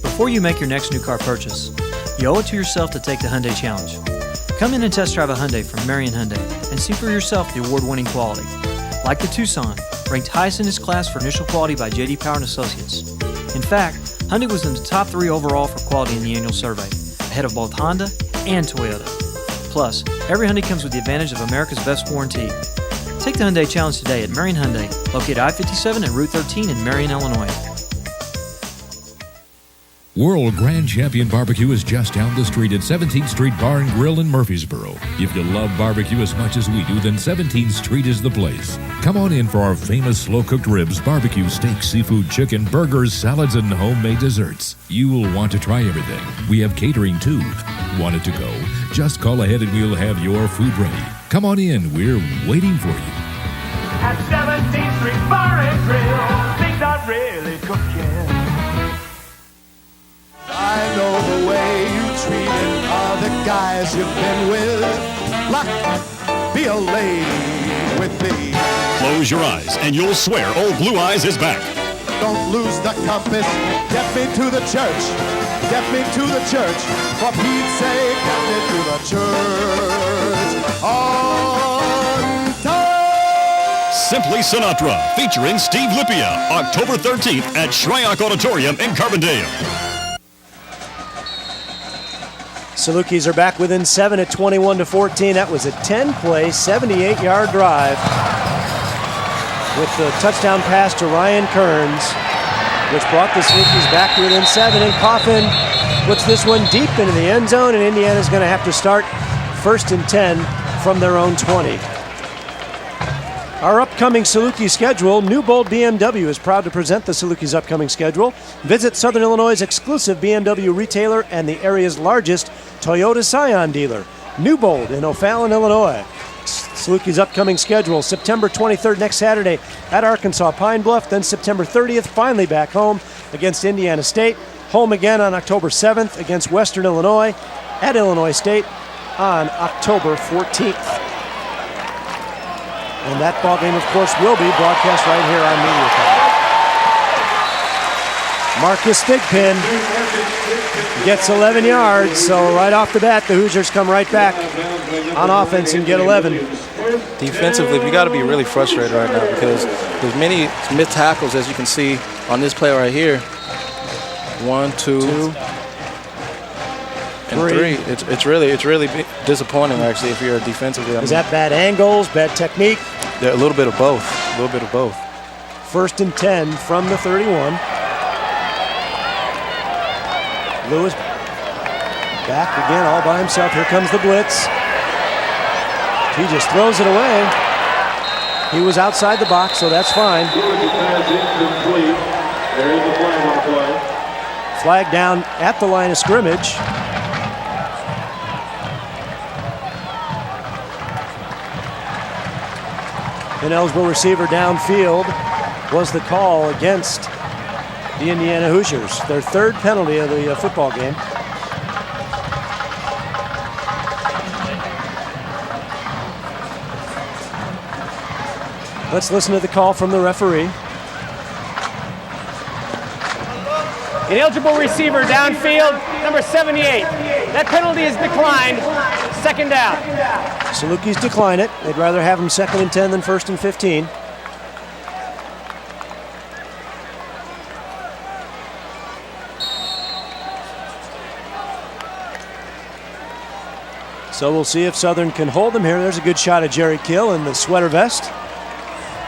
Before you make your next new car purchase, you owe it to yourself to take the Hyundai Challenge. Come in and test drive a Hyundai from Marion Hyundai and see for yourself the award-winning quality. Like the Tucson, ranked highest in its class for initial quality by J.D. Power & Associates. In fact, Hyundai was in the top 3 overall for quality in the annual survey, ahead of both Honda and Toyota. Plus, every Hyundai comes with the advantage of America's best warranty. Take the Hyundai Challenge today at Marion Hyundai, located I-57 and Route 13 in Marion, Illinois. World Grand Champion Barbecue is just down the street at 17th Street Bar and Grill in Murfreesboro. If you love barbecue as much as we do, then 17th Street is the place. Come on in for our famous slow-cooked ribs, barbecue, steak, seafood, chicken, burgers, salads, and homemade desserts. You will want to try everything. We have catering too. Want it to go? Just call ahead and we'll have your food ready. Come on in. We're waiting for you. At 17th Street Bar and Grill, things are really cooking. I know the way you treated other guys you've been with. Luck, be a lady with me. Close your eyes and you'll swear Old Blue Eyes is back. Don't lose the compass. Get me to the church. Get me to the church. For Pete's sake, get me to the church. On time. Simply Sinatra, featuring Steve Lipia, October 13th at Shryock Auditorium in Carbondale. Salukis are back within 7 at 21-14. That was a 10-play, 78-yard drive with the touchdown pass to Ryan Kearns, which brought the Salukis back within 7. And Coffin puts this one deep into the end zone, and Indiana's going to have to start 1st and 10 from their own 20. Our upcoming Saluki schedule, Newbold BMW is proud to present the Salukis' upcoming schedule. Visit Southern Illinois' exclusive BMW retailer and the area's largest Toyota Scion dealer, Newbold in O'Fallon, Illinois. Salukis' upcoming schedule, September 23rd next Saturday at Arkansas Pine Bluff, then September 30th, finally back home against Indiana State. Home again on October 7th against Western Illinois at Illinois State on October 14th. And that ball game, of course, will be broadcast right here on MediaCom. Marcus Thigpen gets 11 yards, so right off the bat, the Hoosiers come right back on offense and get 11. Defensively, we got to be really frustrated right now because there's many missed tackles, as you can see on this play right here. 1, 2, and 3. It's really disappointing, actually, if you're defensively. Is that bad angles, bad technique? A little bit of both. A little bit of both. 1st and 10 from the 31. Lewis back again all by himself. Here comes the blitz. He just throws it away. He was outside the box, so that's fine. Flag down at the line of scrimmage. Ineligible receiver downfield was the call against the Indiana Hoosiers. Their 3rd penalty of the football game. Let's listen to the call from the referee. Ineligible receiver downfield, number 78. That penalty is declined. Second down. Salukis decline it. They'd rather have him 2nd and 10 than 1st and 15. So we'll see if Southern can hold them here. There's a good shot of Jerry Kill in the sweater vest.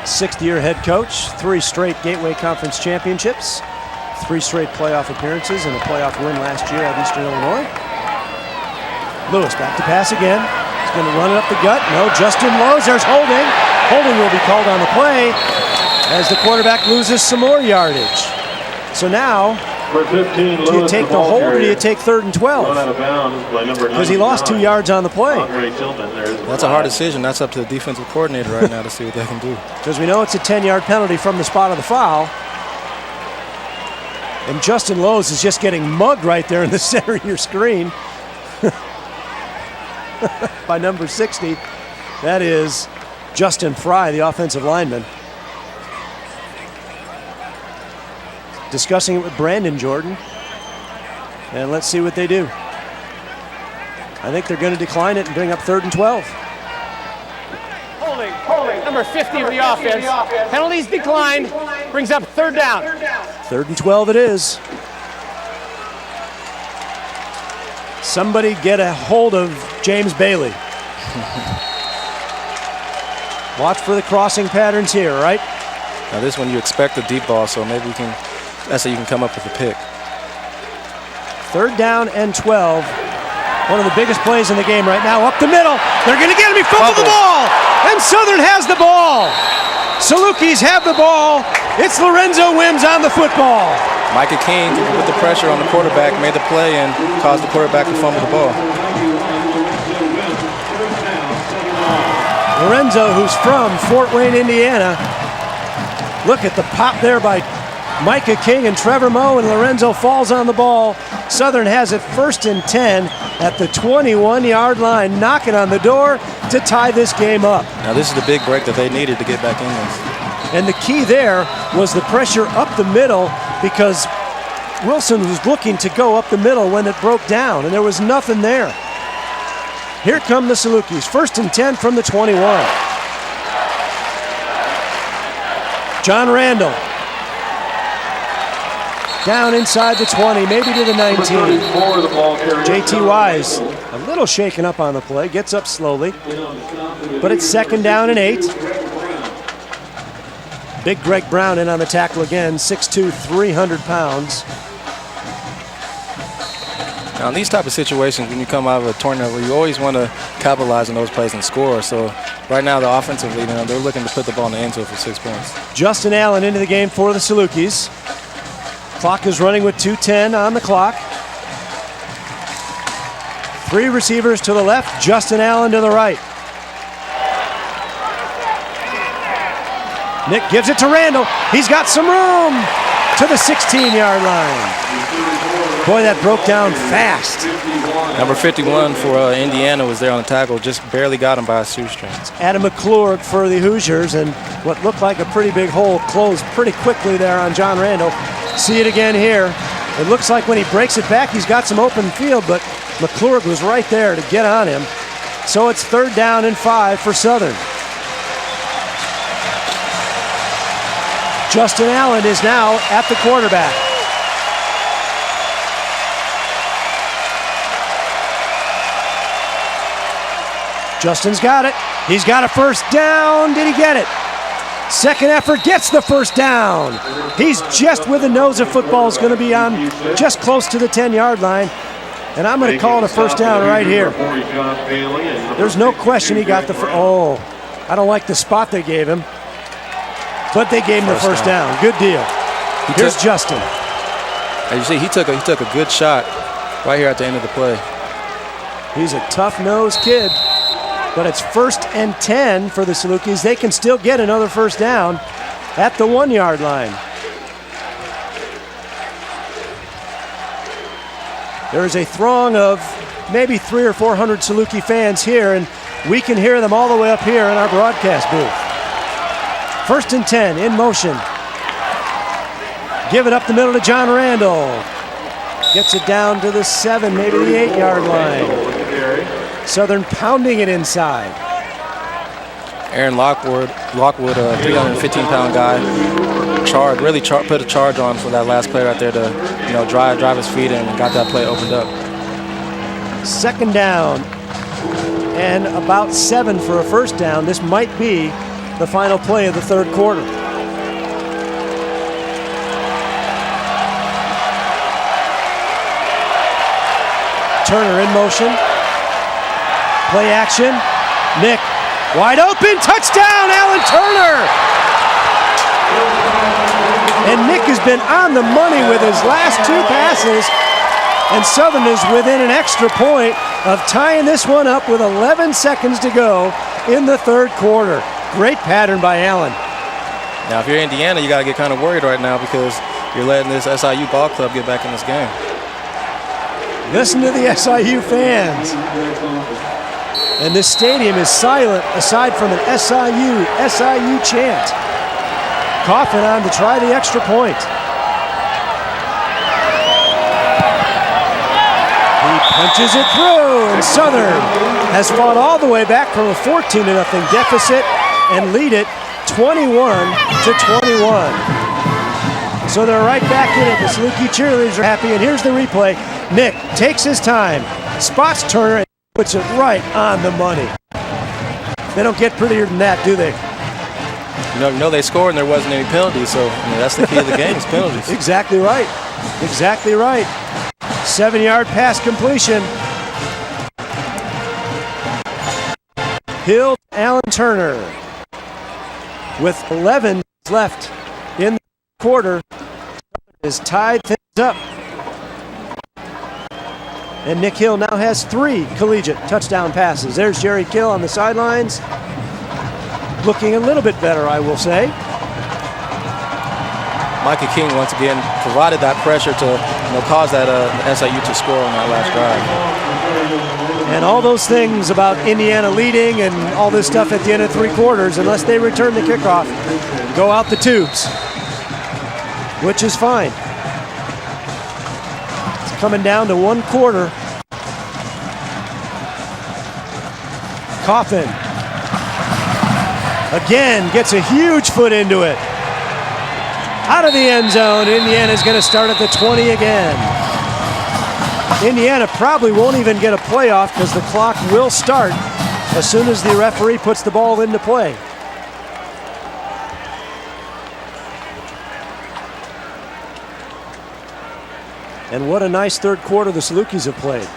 6th-year head coach, 3 straight Gateway Conference championships, 3 straight playoff appearances, and a playoff win last year at Eastern Illinois. Lewis back to pass again. He's going to run it up the gut. No, Justin Lowe's. There's holding. Holding will be called on the play as the quarterback loses some more yardage. So now, For 15, do you take the hold or do you take 3rd and 12? Run out of bounds by number Because he lost 2 yards on the play. That's a hard decision. That's up to the defensive coordinator right now to see what they can do. Because we know it's a 10-yard penalty from the spot of the foul. And Justin Lowe's is just getting mugged right there in the center of your screen by number 60. That is Justin Fry, the offensive lineman. Discussing it with Brandon Jordan. And let's see what they do. I think they're going to decline it and bring up 3rd and 12. Holding. Number 50 of the offense. Penalties declined. Brings up 3rd down. 3rd and 12 it is. Somebody get a hold of James Bailey. Watch for the crossing patterns here, right? Now this one you expect a deep ball, so maybe that's how you can come up with a pick. 3rd down and 12. One of the biggest plays in the game right now. Up the middle. They're going to get him. He fumbled the ball. And Southern has the ball. Salukis have the ball. It's Lorenzo Wims on the football. Micah King, with the pressure on the quarterback, made the play and caused the quarterback to fumble the ball. Lorenzo, who's from Fort Wayne, Indiana. Look at the pop there by Micah King and Trevor Moe, and Lorenzo falls on the ball. Southern has it 1st and 10 at the 21-yard line, knocking on the door to tie this game up. Now this is the big break that they needed to get back in this. And the key there was the pressure up the middle, because Wilson was looking to go up the middle when it broke down, and there was nothing there. Here come the Salukis, 1st and 10 from the 21. John Randall. Down inside the 20, maybe to the 19. JT Wise, a little shaken up on the play, gets up slowly, but it's 2nd down and 8. Big Greg Brown in on the tackle again, 6'2", 300 pounds. Now in these type of situations, when you come out of a turnover, you always want to capitalize on those plays and score. So right now, the offensive lead, they're looking to put the ball in the end zone for 6 points. Justin Allen into the game for the Salukis. Clock is running with 2:10 on the clock. 3 receivers to the left, Justin Allen to the right. Nick gives it to Randall. He's got some room to the 16-yard line. Boy, that broke down fast. Number 51 for Indiana was there on the tackle, just barely got him by a shoestring. Adam McClure for the Hoosiers, and what looked like a pretty big hole closed pretty quickly there on John Randall. See it again here. It looks like when he breaks it back, he's got some open field, but McClure was right there to get on him. So it's 3rd down and 5 for Southern. Justin Allen is now at the quarterback. Justin's got it. He's got a 1st down. Did he get it? Second effort gets the 1st down. He's just with the nose of football. Is going to be on just close to the 10-yard line. And I'm going to call it a 1st down right here. There's no question he got the I don't like the spot they gave him. But they gave him the 1st down. Good deal. Here's Justin. As you see, he took a good shot right here at the end of the play. He's a tough-nosed kid. But it's 1st and 10 for the Salukis. They can still get another 1st down at the 1-yard line. There is a throng of maybe 300 or 400 Saluki fans here, and we can hear them all the way up here in our broadcast booth. 1st and 10 in motion. Give it up the middle to John Randall. Gets it down to the 7, maybe the 8-yard line. Southern pounding it inside. Aaron Lockwood, 315-pound guy, really put a charge on for that last play right there to, drive his feet in and got that play opened up. 2nd down and about 7 for a first down. This might be the final play of the 3rd quarter. Turner in motion. Play action. Nick wide open. Touchdown, Alan Turner. And Nick has been on the money with his last 2 passes. And Southern is within an extra point of tying this one up with 11 seconds to go in the 3rd quarter. Great pattern by Allen. Now, if you're Indiana, you got to get kind of worried right now because you're letting this SIU ball club get back in this game. Listen to the SIU fans. And this stadium is silent aside from an SIU chant. Coffin on to try the extra point. He punches it through, and Southern has fought all the way back from a 14-0 deficit and lead it 21-21. So they're right back in it. The Saluki cheerleaders are happy, and here's the replay. Nick takes his time, spots Turner, and puts it right on the money. They don't get prettier than that, do they? You know they scored and there wasn't any penalties, so that's the key of the game is penalties. Exactly right. Exactly right. 7-yard pass completion. Hill, Alan Turner. With 11 left in the quarter, is tied things up. And Nick Hill now has 3 collegiate touchdown passes. There's Jerry Kill on the sidelines. Looking a little bit better, I will say. Micah King once again provided that pressure to cause that SIU to score on that last drive. And all those things about Indiana leading and all this stuff at the end of 3 quarters, unless they return the kickoff, go out the tubes, which is fine. It's coming down to 1 quarter. Coffin again gets a huge foot into it. Out of the end zone, Indiana's going to start at the 20 again. Indiana probably won't even get a playoff because the clock will start as soon as the referee puts the ball into play. And what a nice 3rd quarter the Salukis have played.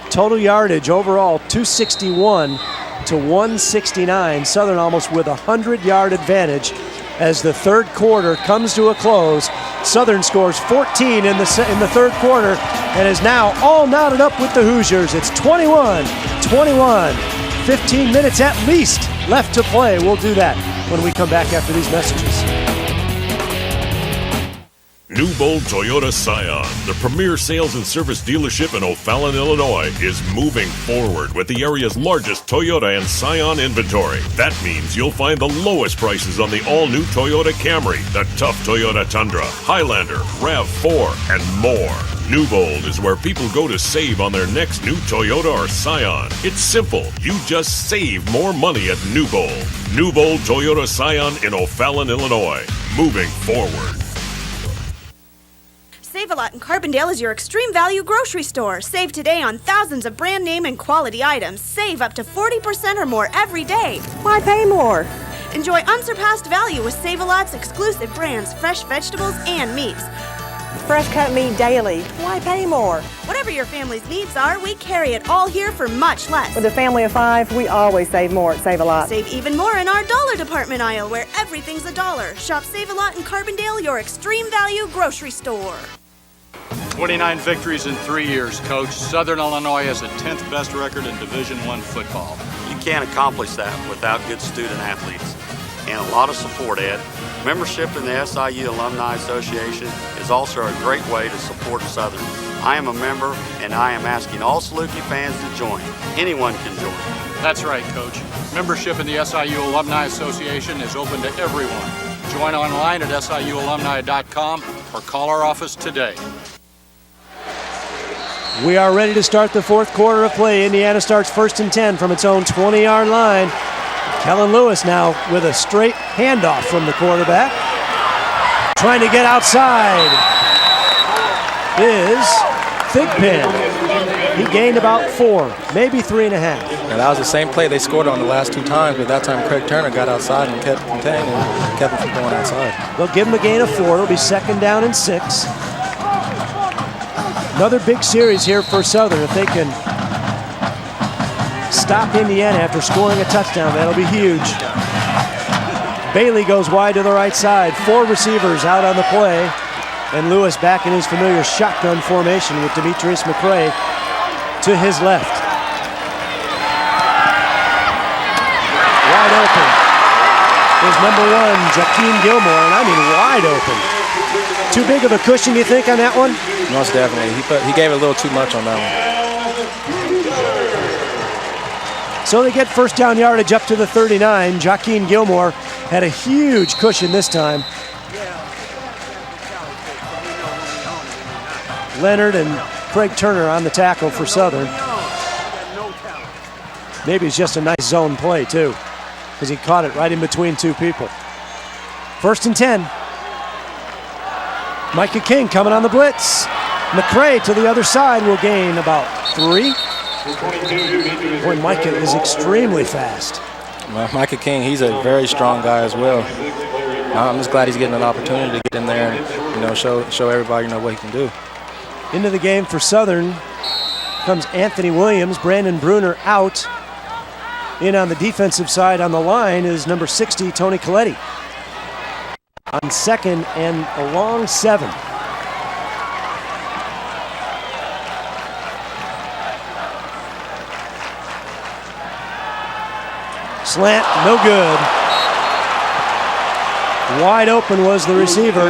Total yardage overall, 261 to 169. Southern almost with a 100-yard advantage as the 3rd quarter comes to a close. Southern scores 14 in the 3rd quarter and is now all knotted up with the Hoosiers. It's 21-21. 15 minutes at least left to play. We'll do that when we come back after these messages. New Bold Toyota Scion, the premier sales and service dealership in O'Fallon, Illinois, is moving forward with the area's largest Toyota and Scion inventory. That means you'll find the lowest prices on the all-new Toyota Camry, the tough Toyota Tundra, Highlander, RAV4, and more. New Bold is where people go to save on their next new Toyota or Scion. It's simple. You just save more money at New Bold. New Bold Toyota Scion in O'Fallon, Illinois. Moving forward. Save-A-Lot in Carbondale is your extreme value grocery store. Save today on thousands of brand name and quality items. Save up to 40% or more every day. Why pay more? Enjoy unsurpassed value with Save-A-Lot's exclusive brands, fresh vegetables and meats. Fresh cut meat daily. Why pay more? Whatever your family's needs are, we carry it all here for much less. With a family of 5, we always save more at Save-A-Lot. Save even more in our dollar department aisle where everything's $1. Shop Save-A-Lot in Carbondale, your extreme value grocery store. 29 victories in 3 years, Coach. Southern Illinois has the 10th best record in Division I football. You can't accomplish that without good student athletes and a lot of support, Ed. Membership in the SIU Alumni Association is also a great way to support Southern. I am a member, and I am asking all Saluki fans to join. Anyone can join. That's right, Coach. Membership in the SIU Alumni Association is open to everyone. Join online at SIUalumni.com or call our office today. We are ready to start the fourth quarter of play. Indiana starts 1st and 10 from its own 20-yard line. Kellen Lewis now with a straight handoff from the quarterback. Trying to get outside is Thigpen. He gained about 4, maybe 3.5. And that was the same play they scored on the last 2 times, but that time Craig Turner got outside and kept contained and kept him from going outside. They'll give him a gain of 4. It'll be 2nd down and 6. Another big series here for Southern. If they can stop Indiana after scoring a touchdown, that'll be huge. Bailey goes wide to the right side. 4 receivers out on the play. And Lewis back in his familiar shotgun formation with Demetrius McCray to his left. Wide open is number 1, Jakeem Gilmore, and I mean wide open. Too big of a cushion, you think, on that one? Most definitely. He gave it a little too much on that one. So they get first down yardage up to the 39. Jakeem Gilmore had a huge cushion this time. Leonard and Craig Turner on the tackle for Southern. Maybe it's just a nice zone play, too, because he caught it right in between 2 people. 1st and 10. Micah King coming on the blitz. McCray to the other side will gain about 3. Boy, Micah is extremely fast. Well, Micah King, he's a very strong guy as well. I'm just glad he's getting an opportunity to get in there and show everybody what he can do. Into the game for Southern comes Anthony Williams. Brandon Bruner out. In on the defensive side on the line is number 60, Tony Coletti. On 2nd and a long 7. Slant, no good. Wide open was the receiver.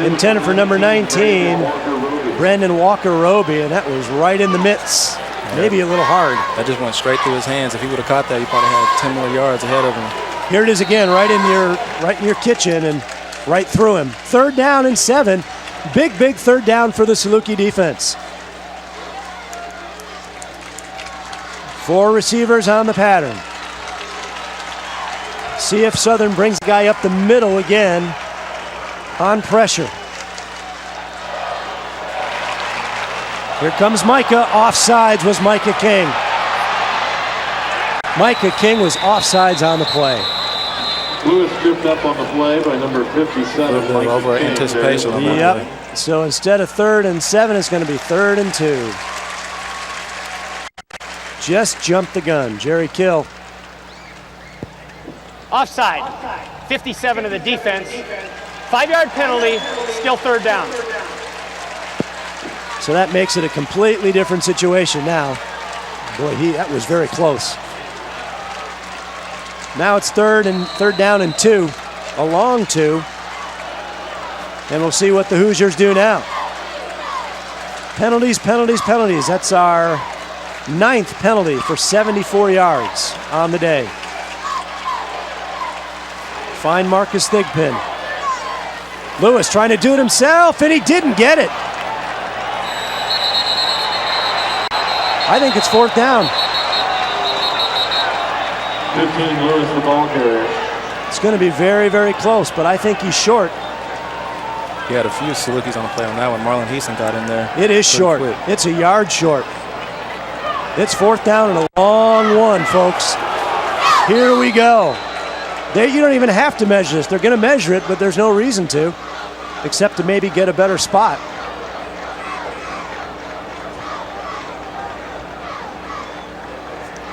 Intended for number 19, Brandon Walker-Roby, and that was right in the midst. Maybe a little hard. That just went straight through his hands. If he would have caught that, he probably had 10 more yards ahead of him. Here it is again, right in your kitchen and right through him. 3rd down and 7. Big 3rd down for the Saluki defense. 4 receivers on the pattern. See if Southern brings the guy up the middle again on pressure. Here comes Micah. Offsides was Micah King. Micah King was offsides on the play. Lewis tripped up on the play by number 57. A little over anticipation on that play. So instead of 3rd and 7, it's going to be 3rd and 2. Just jumped the gun. Jerry Kill. Offside. 57 of the defense. 5-yard penalty, still 3rd down. So that makes it a completely different situation now. Boy, that was very close. Now it's 3rd down and 2, a long 2. And we'll see what the Hoosiers do now. Penalties. That's our 9th penalty for 74 yards on the day. Find Marcus Thigpen. Lewis trying to do it himself, and he didn't get it. I think it's 4th down. 15, Lewis, the ball carrier. It's going to be very close, but I think he's short. He had a few Salukis on the play on that one. Marlon Heason got in there. It is short. Quick. It's a yard short. It's 4th down and a long 1, folks. Here we go. You don't even have to measure this. They're going to measure it, but there's no reason to, except to maybe get a better spot.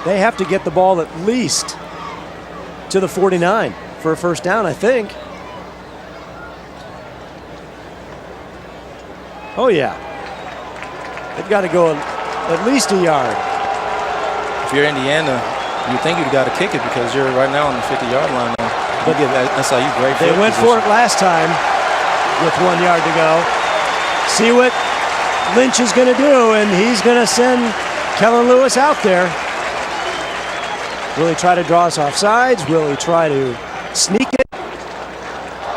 They have to get the ball at least to the 49 for a 1st down, I think. Oh, yeah. They've got to go at least a yard. If you're Indiana, you think you've got to kick it because you're right now on the 50-yard line now. But give SIU great. They went for it last time with 1 yard to go. See what Lynch is going to do, and he's going to send Kellen Lewis out there. Will he try to draw us off sides? Will he try to sneak it?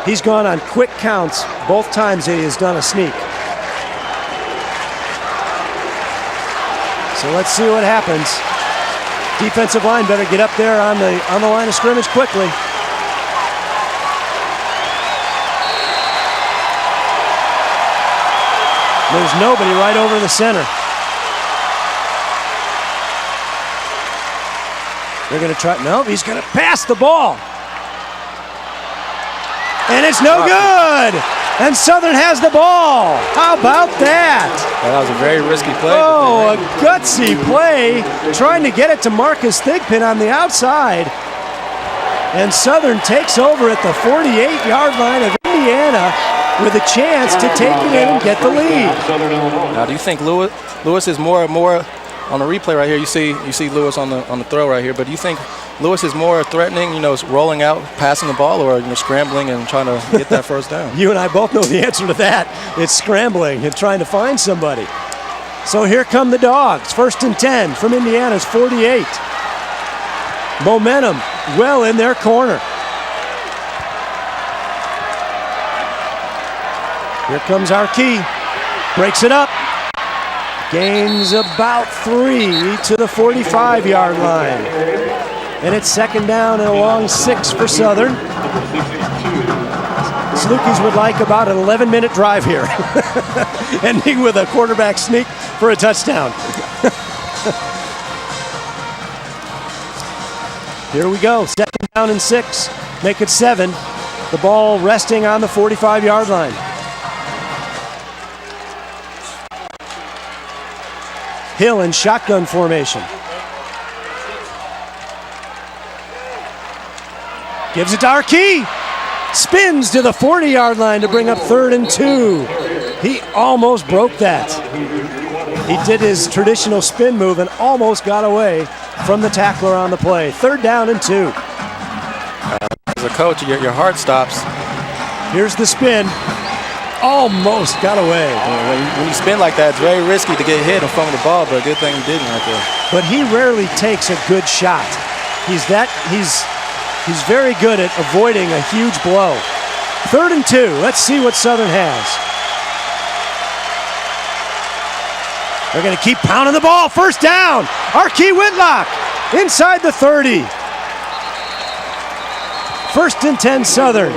He's gone on quick counts both times that he has done a sneak. So let's see what happens. Defensive line better get up there on the line of scrimmage quickly. There's nobody right over the center. They're going to try. No, he's going to pass the ball. And it's no good. And Southern has the ball. How about that? That was a very risky play. Oh, a gutsy play. Trying to get it to Marcus Thigpen on the outside. And Southern takes over at the 48-yard line of Indiana with a chance to take it in and get the lead. Now, do you think Lewis is more on the replay right here? You see Lewis on the throw right here, but do you think Lewis is more threatening, rolling out, passing the ball, or scrambling and trying to get that first down? You and I both know the answer to that. It's scrambling and trying to find somebody. So here come the Dogs. 1st and 10 from Indiana's 48. Momentum well in their corner. Here comes our key. Breaks it up. Gains about 3 to the 45-yard line. And it's 2nd down and a long 6 for Southern. Salukis would like about an 11-minute drive here, ending with a quarterback sneak for a touchdown. Here we go, 2nd down and 6, make it 7. The ball resting on the 45-yard line. Hill in shotgun formation. Gives it to Arkey. Spins to the 40-yard line to bring up 3rd and 2. He almost broke that. He did his traditional spin move and almost got away from the tackler on the play. 3rd down and 2. As a coach, your heart stops. Here's the spin. Almost got away. When you spin like that, it's very risky to get hit and fumble the ball, but a good thing he didn't right there. But he rarely takes a good shot. He's very good at avoiding a huge blow. 3rd and 2. Let's see what Southern has. They're going to keep pounding the ball. 1st down. Arkey Whitlock inside the 30. 1st and 10 Southern.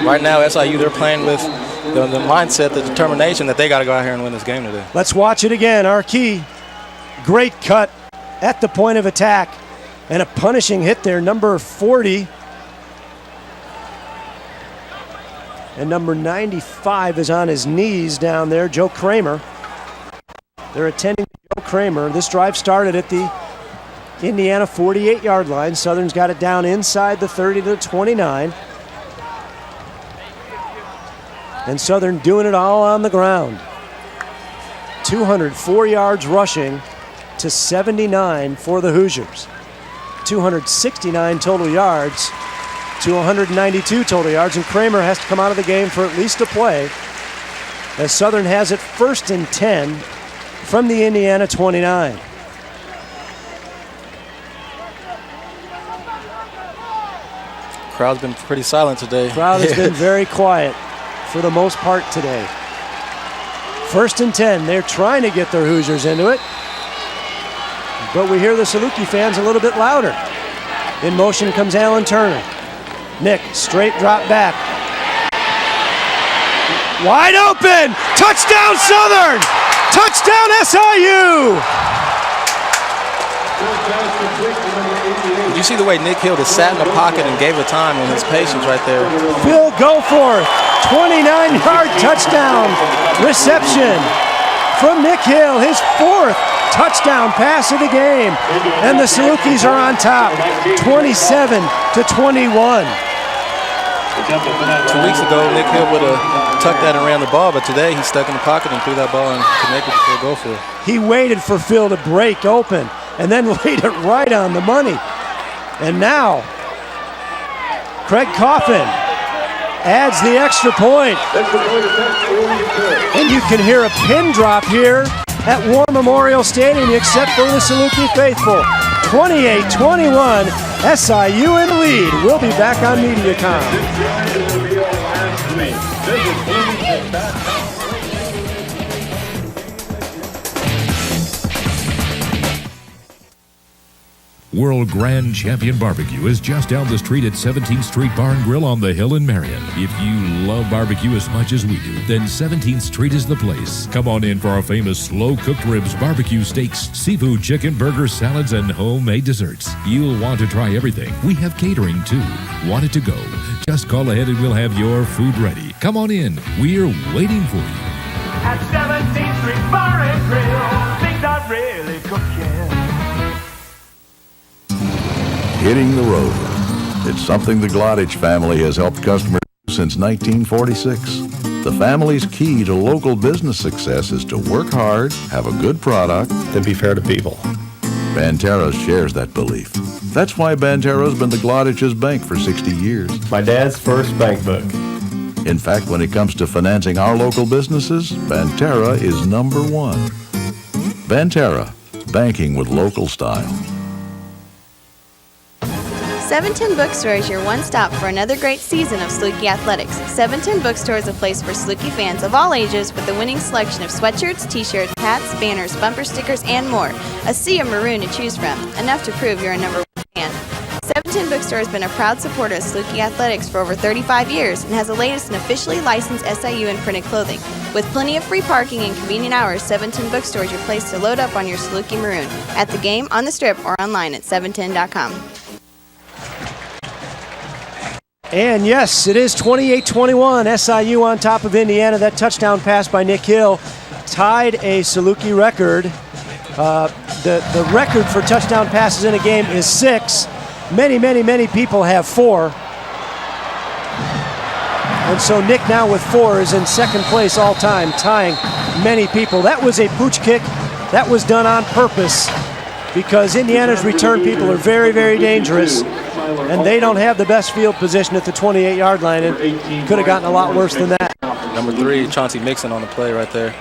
Right now, SIU, they're playing with the mindset, the determination that they got to go out here and win this game today. Let's watch it again. Arkey, great cut at the point of attack. And a punishing hit there, number 40. And number 95 is on his knees down there, Joe Kramer. They're attending Joe Kramer. This drive started at the Indiana 48-yard line. Southern's got it down inside the 30 to 29. And Southern doing it all on the ground. 204 yards rushing to 79 for the Hoosiers. 269 total yards to 192 total yards, and Kramer has to come out of the game for at least a play as Southern has it 1st and 10 from the Indiana 29. Crowd's been pretty silent today. Crowd has been very quiet for the most part today. 1st and 10. They're trying to get their Hoosiers into it, but we hear the Saluki fans a little bit louder. In motion comes Alan Turner. Nick, straight drop back. Wide open! Touchdown Southern! Touchdown SIU! Did you see the way Nick Hill just sat in the pocket and gave the time and his patience right there? Phil Goforth, 29-yard touchdown reception from Nick Hill, his 4th touchdown pass of the game. And the Salukis are on top, 27 to 21. 2 weeks ago, Nick Hill would have tucked that and ran the ball, but today he stuck in the pocket and threw that ball and connected to Phil Goforth. He waited for Phil to break open and then laid it right on the money. And now, Craig Coffin adds the extra point. And you can hear a pin drop here at War Memorial Stadium, except for the Saluki faithful. 28-21, SIU in the lead. We'll be back on MediaCom. World Grand Champion Barbecue is just down the street at 17th Street Bar and Grill on the Hill in Marion. If you love barbecue as much as we do, then 17th Street is the place. Come on in for our famous slow-cooked ribs, barbecue steaks, seafood, chicken, burgers, salads, and homemade desserts. You'll want to try everything. We have catering, too. Want it to go? Just call ahead and we'll have your food ready. Come on in. We're waiting for you. At 17th Street Bar and Grill, things are really cooking. Hitting the road. It's something the Glodich family has helped customers do since 1946. The family's key to local business success is to work hard, have a good product, and be fair to people. Banterra shares that belief. That's why Banterra's been the Glodich's bank for 60 years. My dad's first bank book. In fact, when it comes to financing our local businesses, Banterra is number one. Banterra, banking with local style. 710 Bookstore is your one stop for another great season of Saluki athletics. 710 Bookstore is a place for Saluki fans of all ages with a winning selection of sweatshirts, t-shirts, hats, banners, bumper stickers, and more. A sea of maroon to choose from, enough to prove you're a number one fan. 710 Bookstore has been a proud supporter of Saluki athletics for over 35 years and has the latest and officially licensed SIU and printed clothing. With plenty of free parking and convenient hours, 710 Bookstore is your place to load up on your Saluki maroon. At the game, on the strip, or online at 710.com. And yes, it is 28-21. SIU on top of Indiana. That touchdown pass by Nick Hill tied a Saluki record. The record for touchdown passes in a game is 6. Many people have 4. And so Nick now with 4 is in second place all time, tying many people. That was a pooch kick. That was done on purpose because Indiana's return people are very dangerous. And they don't have the best field position at the 28-yard line, and could have gotten a lot worse than that. Number 3, Chauncey Mixon on the play right there.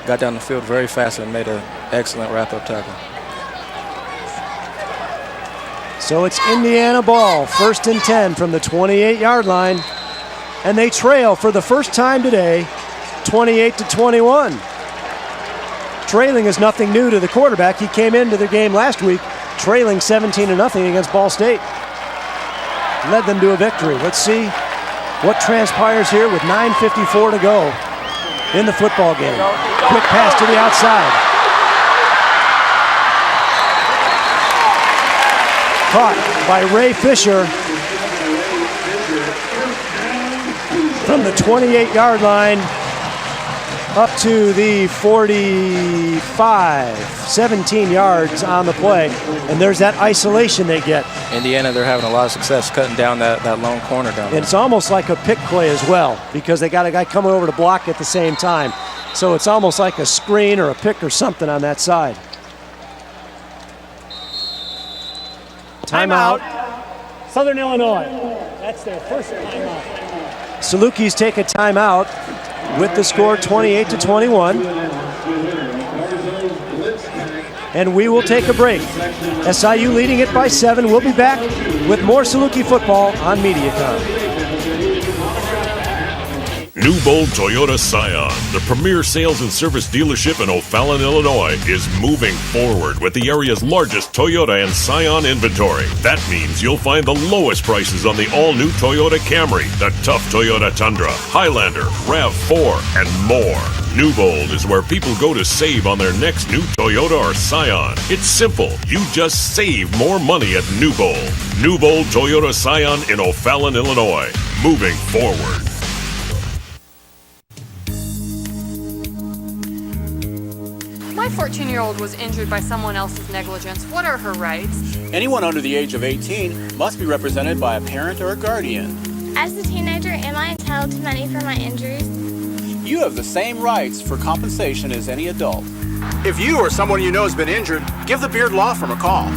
Got down the field very fast and made an excellent wrap-up tackle. So it's Indiana ball, 1st and 10 from the 28-yard line. And they trail for the first time today, 28-21. Trailing is nothing new to the quarterback. He came into the game last week trailing 17-0 against Ball State. Led them to a victory. Let's see what transpires here with 9:54 to go in the football game. Quick pass to the outside. Caught by Ray Fisher from the 28-yard line up to the 45, 17 yards on the play. And there's that isolation they get. Indiana, they're having a lot of success cutting down that lone corner down there. It's almost like a pick play as well because they got a guy coming over to block at the same time. So it's almost like a screen or a pick or something on that side. Timeout. Southern Illinois. That's their first timeout. Salukis take a timeout with the score 28-21. And we will take a break. SIU leading it by 7. We'll be back with more Saluki football on Mediacom. Newbold Toyota Scion, the premier sales and service dealership in O'Fallon, Illinois, is moving forward with the area's largest Toyota and Scion inventory. That means you'll find the lowest prices on the all-new Toyota Camry, the tough Toyota Tundra, Highlander, RAV4, and more. Newbold is where people go to save on their next new Toyota or Scion. It's simple. You just save more money at Newbold. Newbold Toyota Scion in O'Fallon, Illinois. Moving forward. My 14-year-old was injured by someone else's negligence. What are her rights? Anyone under the age of 18 must be represented by a parent or a guardian. As a teenager, am I entitled to money for my injuries? You have the same rights for compensation as any adult. If you or someone you know has been injured, give the Beard Law Firm a call.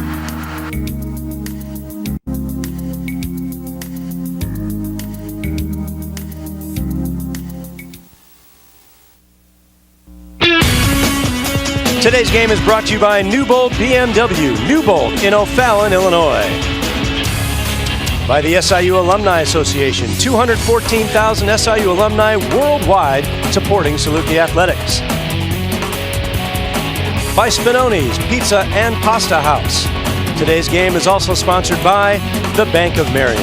Today's game is brought to you by Newbold BMW, Newbold in O'Fallon, Illinois. By the SIU Alumni Association, 214,000 SIU alumni worldwide supporting Saluki athletics. By Spinoni's Pizza and Pasta House. Today's game is also sponsored by the Bank of Marion.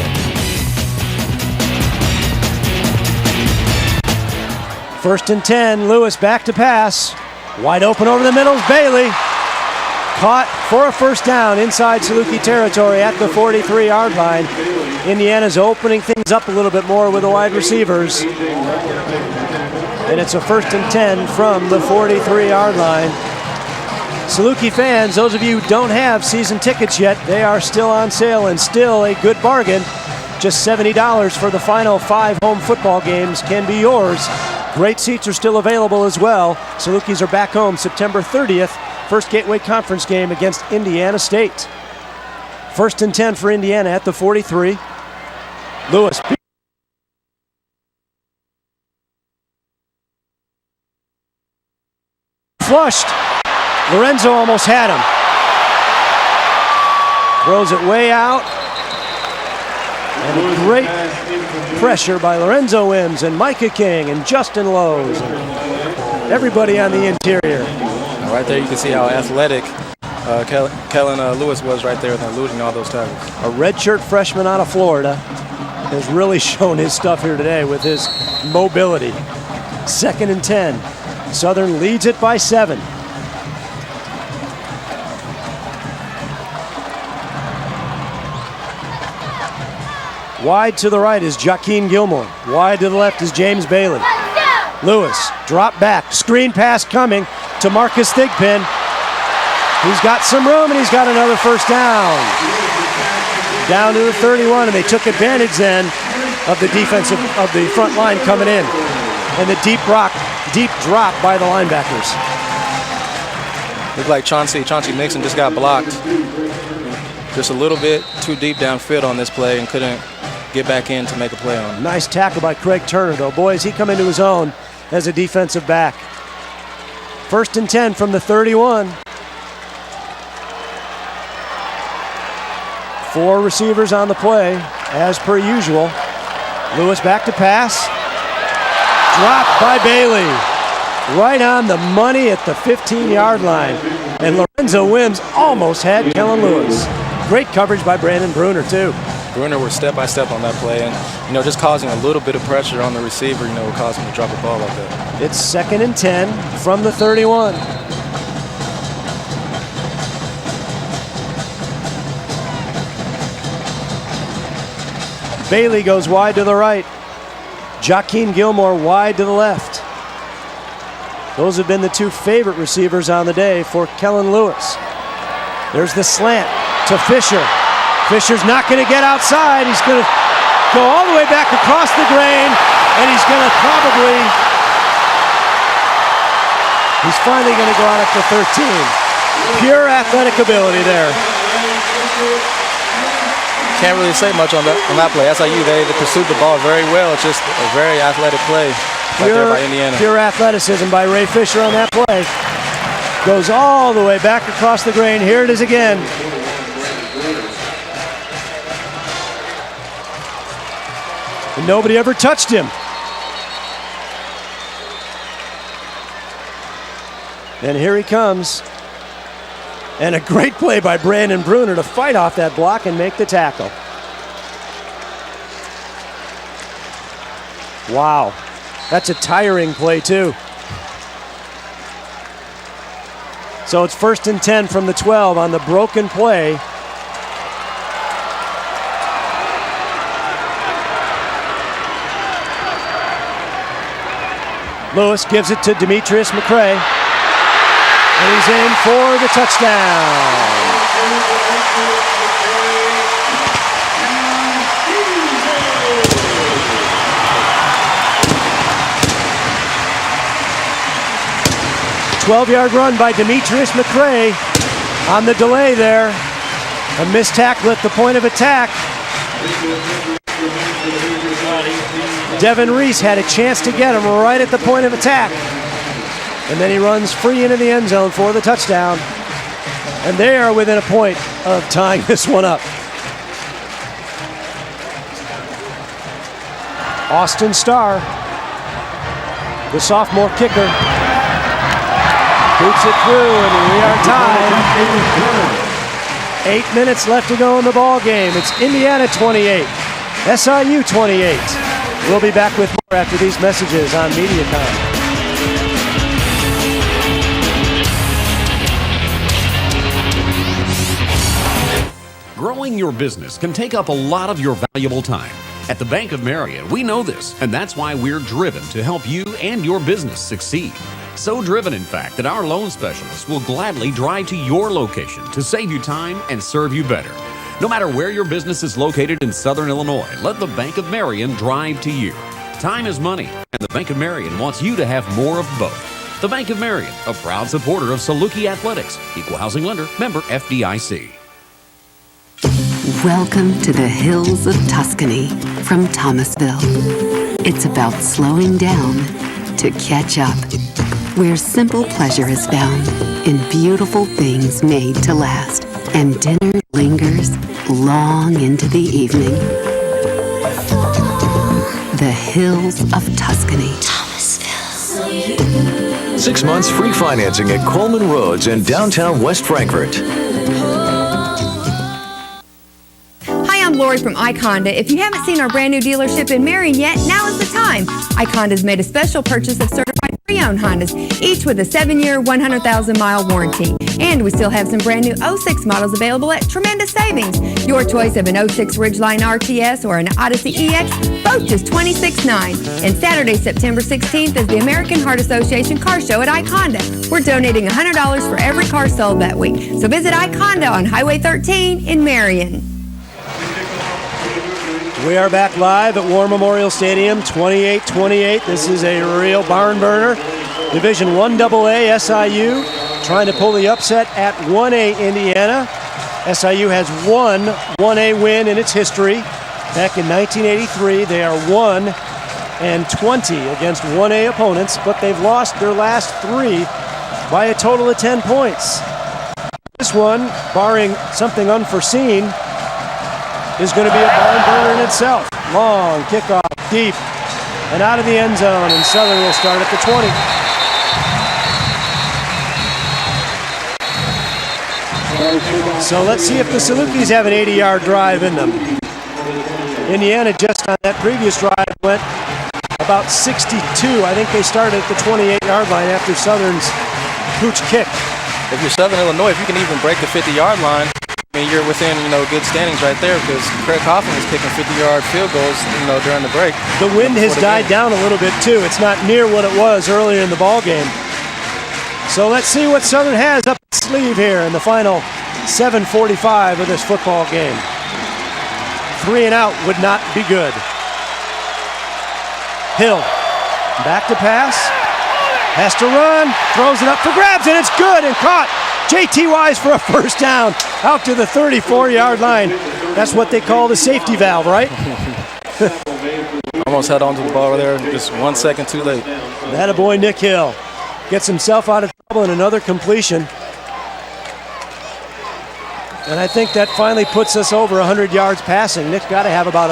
First and 10, Lewis back to pass. Wide open over the middle is Bailey. Caught for a first down inside Saluki territory at the 43-yard line. Indiana's opening things up a little bit more with the wide receivers. And it's a first and 10 from the 43-yard line. Saluki fans, those of you who don't have season tickets yet, they are still on sale and still a good bargain. Just $70 for the final 5 home football games can be yours. Great seats are still available as well. Salukis are back home September 30th, first Gateway Conference game against Indiana State. First and 10 for Indiana at the 43. Lewis. Flushed. Lorenzo almost had him. Throws it way out. And a great pressure by Lorenzo Wims and Micah King and Justin Lowe's and everybody on the interior. Right there you can see how athletic Kellen Lewis was right there, losing all those tackles. A redshirt freshman out of Florida has really shown his stuff here today with his mobility. Second and 10. Southern leads it by 7. Wide to the right is Joaquin Gilmore. Wide to the left is James Bailey. Lewis, drop back, screen pass coming to Marcus Thigpen. He's got some room and he's got another first down. Down to the 31, and they took advantage then of the front line coming in. And the deep drop by the linebackers. Looked like Chauncey Mixon just got blocked. Just a little bit too deep downfield on this play and couldn't get back in to make a play on it. Nice tackle by Craig Turner, though. Boys, he come into his own as a defensive back. First and 10 from the 31. 4 receivers on the play, as per usual. Lewis back to pass. Dropped by Bailey. Right on the money at the 15-yard line. And Lorenzo Wims almost had Kellen Lewis. Great coverage by Brandon Bruner, too. Bruner was step-by-step on that play and, just causing a little bit of pressure on the receiver, would cause him to drop a ball like that. It's second and 10 from the 31. Bailey goes wide to the right. Joaquin Gilmore wide to the left. Those have been the 2 favorite receivers on the day for Kellen Lewis. There's the slant to Fisher. Fisher's not going to get outside. He's going to go all the way back across the grain, and he's finally going to go out at the 13. Pure athletic ability there. Can't really say much on that play. SIU, they pursued the ball very well. It's just a very athletic play right there by Indiana. Pure athleticism by Ray Fisher on that play. Goes all the way back across the grain. Here it is again. And nobody ever touched him. And here he comes. And a great play by Brandon Bruner to fight off that block and make the tackle. Wow. That's a tiring play, too. So it's first and 10 from the 12 on the broken play. Lewis gives it to Demetrius McCray. And he's in for the touchdown. 12-yard run by Demetrius McCray on the delay there. A missed tackle at the point of attack. Devin Reese had a chance to get him right at the point of attack. And then he runs free into the end zone for the touchdown. And they are within a point of tying this one up. Austin Starr, the sophomore kicker, boots it through, and we are tied. 8 minutes left to go in the ball game. It's Indiana 28, SIU 28. We'll be back with more after these messages on MediaCom. Growing your business can take up a lot of your valuable time. At the Bank of Marion, we know this, and that's why we're driven to help you and your business succeed. So driven, in fact, that our loan specialists will gladly drive to your location to save you time and serve you better. No matter where your business is located in Southern Illinois, let the Bank of Marion drive to you. Time is money, and the Bank of Marion wants you to have more of both. The Bank of Marion, a proud supporter of Saluki Athletics, equal housing lender, member FDIC. Welcome to the hills of Tuscany from Thomasville. It's about slowing down to catch up, where simple pleasure is found in beautiful things made to last, and dinner lingers long into the evening. The hills of Tuscany. Thomasville. 6 months free financing at Coleman Roads in downtown West Frankfort. I'm Lori from iConda. If you haven't seen our brand new dealership in Marion yet, now is the time. iConda's made a special purchase of certified pre-owned Hondas, each with a 7-year, 100,000-mile warranty. And we still have some brand new 06 models available at tremendous savings. Your choice of an 06 Ridgeline RTS or an Odyssey EX, both just $26,900. And Saturday, September 16th is the American Heart Association Car Show at iConda. We're donating $100 for every car sold that week. So visit iConda on Highway 13 in Marion. We are back live at War Memorial Stadium, 28-28. This is a real barn burner. Division I AA SIU trying to pull the upset at 1A Indiana. SIU has one 1A win in its history. Back in 1983, they are 1-20 against 1A opponents, but they've lost their last 3 by a total of 10 points. This one, barring something unforeseen, is going to be a barn burner in itself. Long kickoff, deep, and out of the end zone, and Southern will start at the 20. So let's see if the Salukis have an 80-yard drive in them. Indiana just on that previous drive went about 62. I think they started at the 28-yard line after Southern's pooch kick. If you're Southern Illinois, if you can even break the 50-yard line, I mean, you're within, good standings right there because Craig Hoffman was kicking 50-yard field goals, during the break. The wind has died down a little bit, too. It's not near what it was earlier in the ball game. So let's see what Southern has up its sleeve here in the final 7:45 of this football game. 3 and out would not be good. Hill, back to pass, has to run, throws it up for grabs, and it's good and caught. J.T. Wise for a first down out to the 34-yard line. That's what they call the safety valve, right? Almost held onto the ball there, just 1 second too late. That a boy, Nick Hill gets himself out of trouble in another completion. And I think that finally puts us over 100 yards passing. Nick's got to have about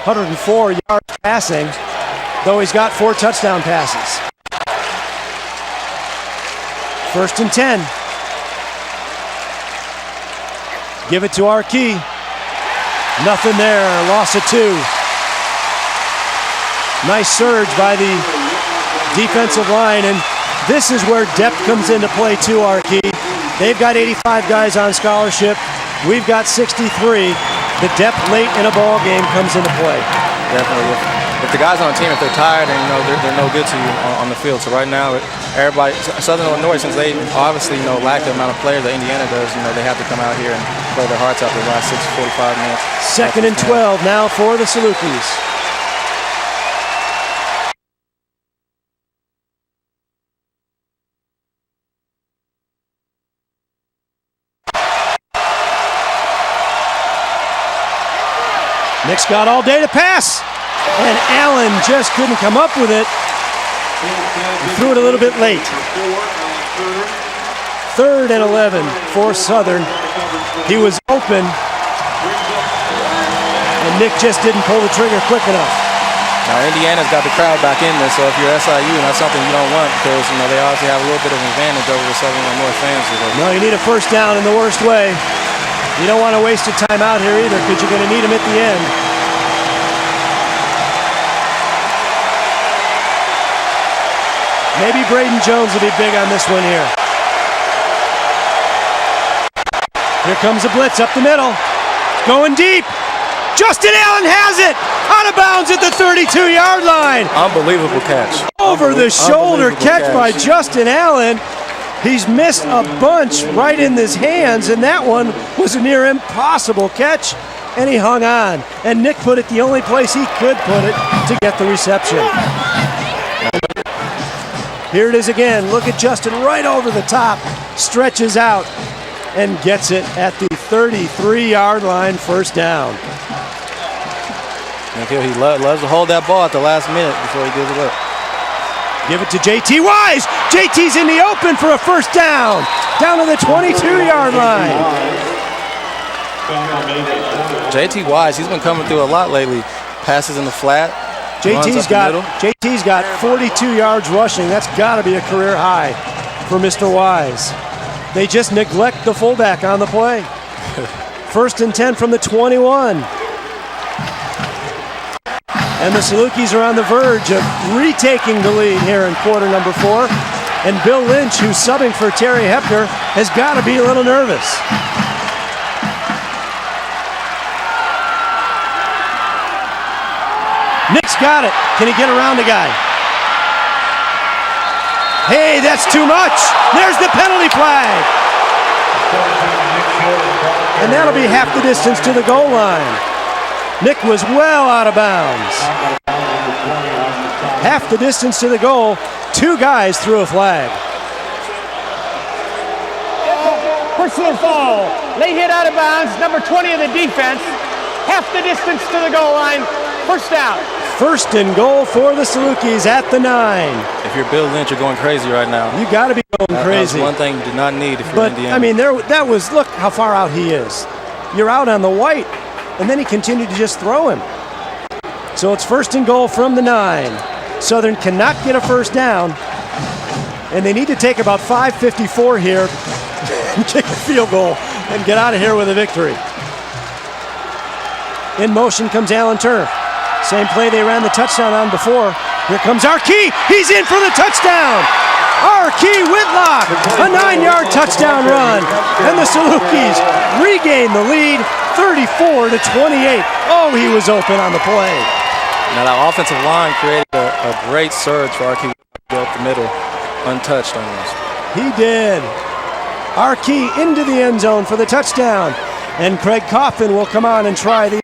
104 yards passing, though he's got 4 touchdown passes. 1st and 10. Give it to Arkey. Nothing there. Loss of 2. Nice surge by the defensive line, and this is where depth comes into play too, Arkey. They've got 85 guys on scholarship. We've got 63. The depth late in a ball game comes into play. Definitely. If the guys on the team, if they're tired and they're no good to you on the field. So right now, everybody, Southern Illinois, since they obviously lack the amount of players that Indiana does, they have to come out here and play their hearts out the last 45 minutes. 2nd and 12 now for the Salukis. Nick's got all day to pass, and Allen just couldn't come up with it. He threw it a little bit late. 3rd and 11 for Southern. He was open, and Nick just didn't pull the trigger quick enough. Now, Indiana's got the crowd back in this, so if you're SIU, that's something you don't want because, they obviously have a little bit of an advantage over the Southern Illinois fans today. No, you need a first down in the worst way. You don't want to waste a timeout here either because you're going to need them at the end. Maybe Braden Jones will be big on this one here. Here comes the blitz up the middle. Going deep. Justin Allen has it. Out of bounds at the 32-yard line. Unbelievable catch. Over the shoulder catch by Justin Allen. He's missed a bunch right in his hands, and that one was a near impossible catch, and he hung on. And Nick put it the only place he could put it to get the reception. Here it is again. Look at Justin right over the top, stretches out, and gets it at the 33-yard line, first down. He loves to hold that ball at the last minute before he gives it up. Give it to JT Wise. JT's in the open for a first down. Down to the 22-yard line. JT Wise, he's been coming through a lot lately. Passes in the flat. JT's got 42 yards rushing. That's got to be a career high for Mr. Wise. They just neglect the fullback on the play. First and 10 from the 21. And the Salukis are on the verge of retaking the lead here in quarter number 4. And Bill Lynch, who's subbing for Terry Hepner, has got to be a little nervous. Nick's got it. Can he get around a guy? Hey, that's too much. There's the penalty flag. And that'll be half the distance to the goal line. Nick was well out of bounds. Half the distance to the goal. 2 guys threw a flag. Personal foul. Late hit out of bounds. Number 20 of the defense. Half the distance to the goal line. First down. First and goal for the Salukis at the 9. If you're Bill Lynch, you're going crazy right now. You got to be going crazy. That's one thing you do not need if you're but, Indiana. I mean, that was, look how far out he is. You're out on the white. And then he continued to just throw him. So it's first and goal from the 9. Southern cannot get a first down. And they need to take about 5:54 here and kick a field goal and get out of here with a victory. In motion comes Alan Turner. Same play they ran the touchdown on before. Here comes Arkey. He's in for the touchdown. Arkey Whitlock, a 9-yard touchdown run. And the Salukis regain the lead, 34-28. Oh, he was open on the play. Now that offensive line created a great surge for Arkey up the middle, untouched almost. He did. Arkey into the end zone for the touchdown. And Craig Coffin will come on and try the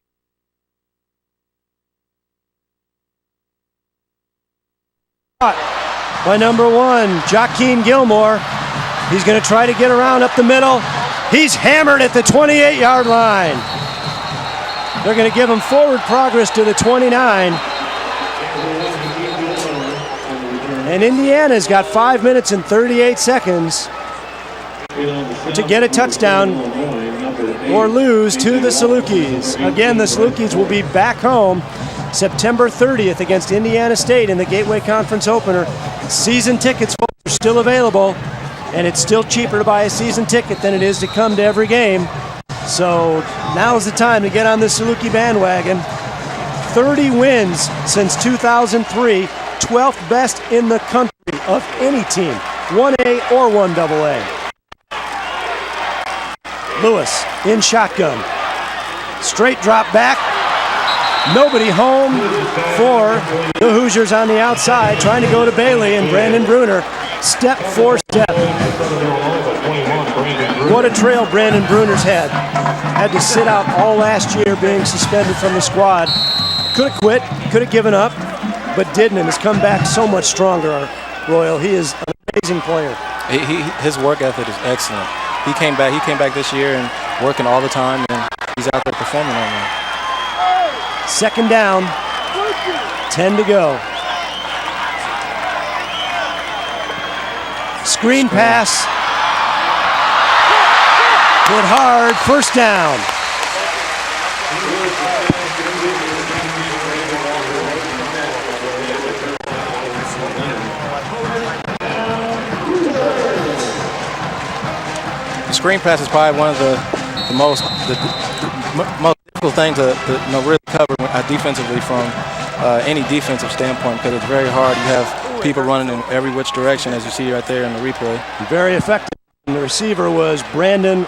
by number 1, Joaquin Gilmore. He's going to try to get around up the middle. He's hammered at the 28-yard line. They're going to give him forward progress to the 29. And Indiana's got 5 minutes and 38 seconds to get a touchdown or lose to the Salukis. Again, the Salukis will be back home September 30th against Indiana State in the Gateway Conference opener. Season tickets are still available, and it's still cheaper to buy a season ticket than it is to come to every game. So now's the time to get on the Saluki bandwagon. 30 wins since 2003, 12th best in the country of any team, 1A or 1AA. Lewis in shotgun. Straight drop back. Nobody home for the Hoosiers on the outside, trying to go to Bailey, and Brandon Bruner step for step. What a trail Brandon Bruner's had. Had to sit out all last year being suspended from the squad. Could have quit, could have given up, but didn't, and has come back so much stronger, Royal. He is an amazing player. His work ethic is excellent. He came back this year and working all the time, and he's out there performing right now. Second down, 10 to go. Screen pass. Hit hard, first down. The screen pass is probably one of the most difficult thing to really cover defensively from any defensive standpoint, because it's very hard. You have people running in every which direction, as you see right there in the replay. Very effective. And the receiver was Brandon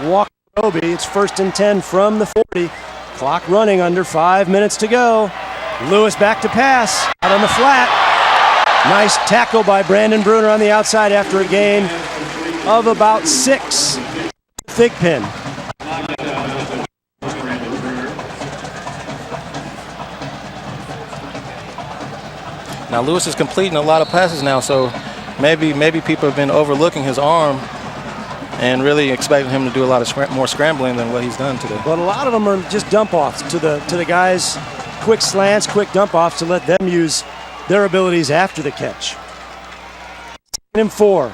Walker-Roby. It's 1st and 10 from the 40. Clock running, under 5 minutes to go. Lewis back to pass, out on the flat. Nice tackle by Brandon Bruner on the outside after a gain of about 6. Thigpen. Now Lewis is completing a lot of passes now, so maybe people have been overlooking his arm and really expecting him to do a lot of more scrambling than what he's done today. But a lot of them are just dump offs to the guys, quick slants, quick dump offs to let them use their abilities after the catch. 2nd and 4.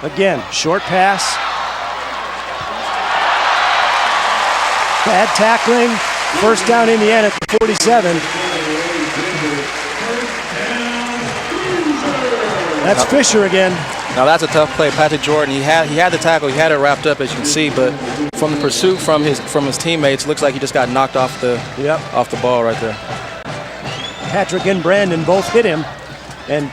Again, short pass. Bad tackling. 1st down Indiana at the 47. That's Fisher again. Now that's a tough play. Patrick Jordan, he had the tackle, he had it wrapped up, as you can see, but from the pursuit from his teammates, looks like he just got knocked off the ball right there. Patrick and Brandon both hit him and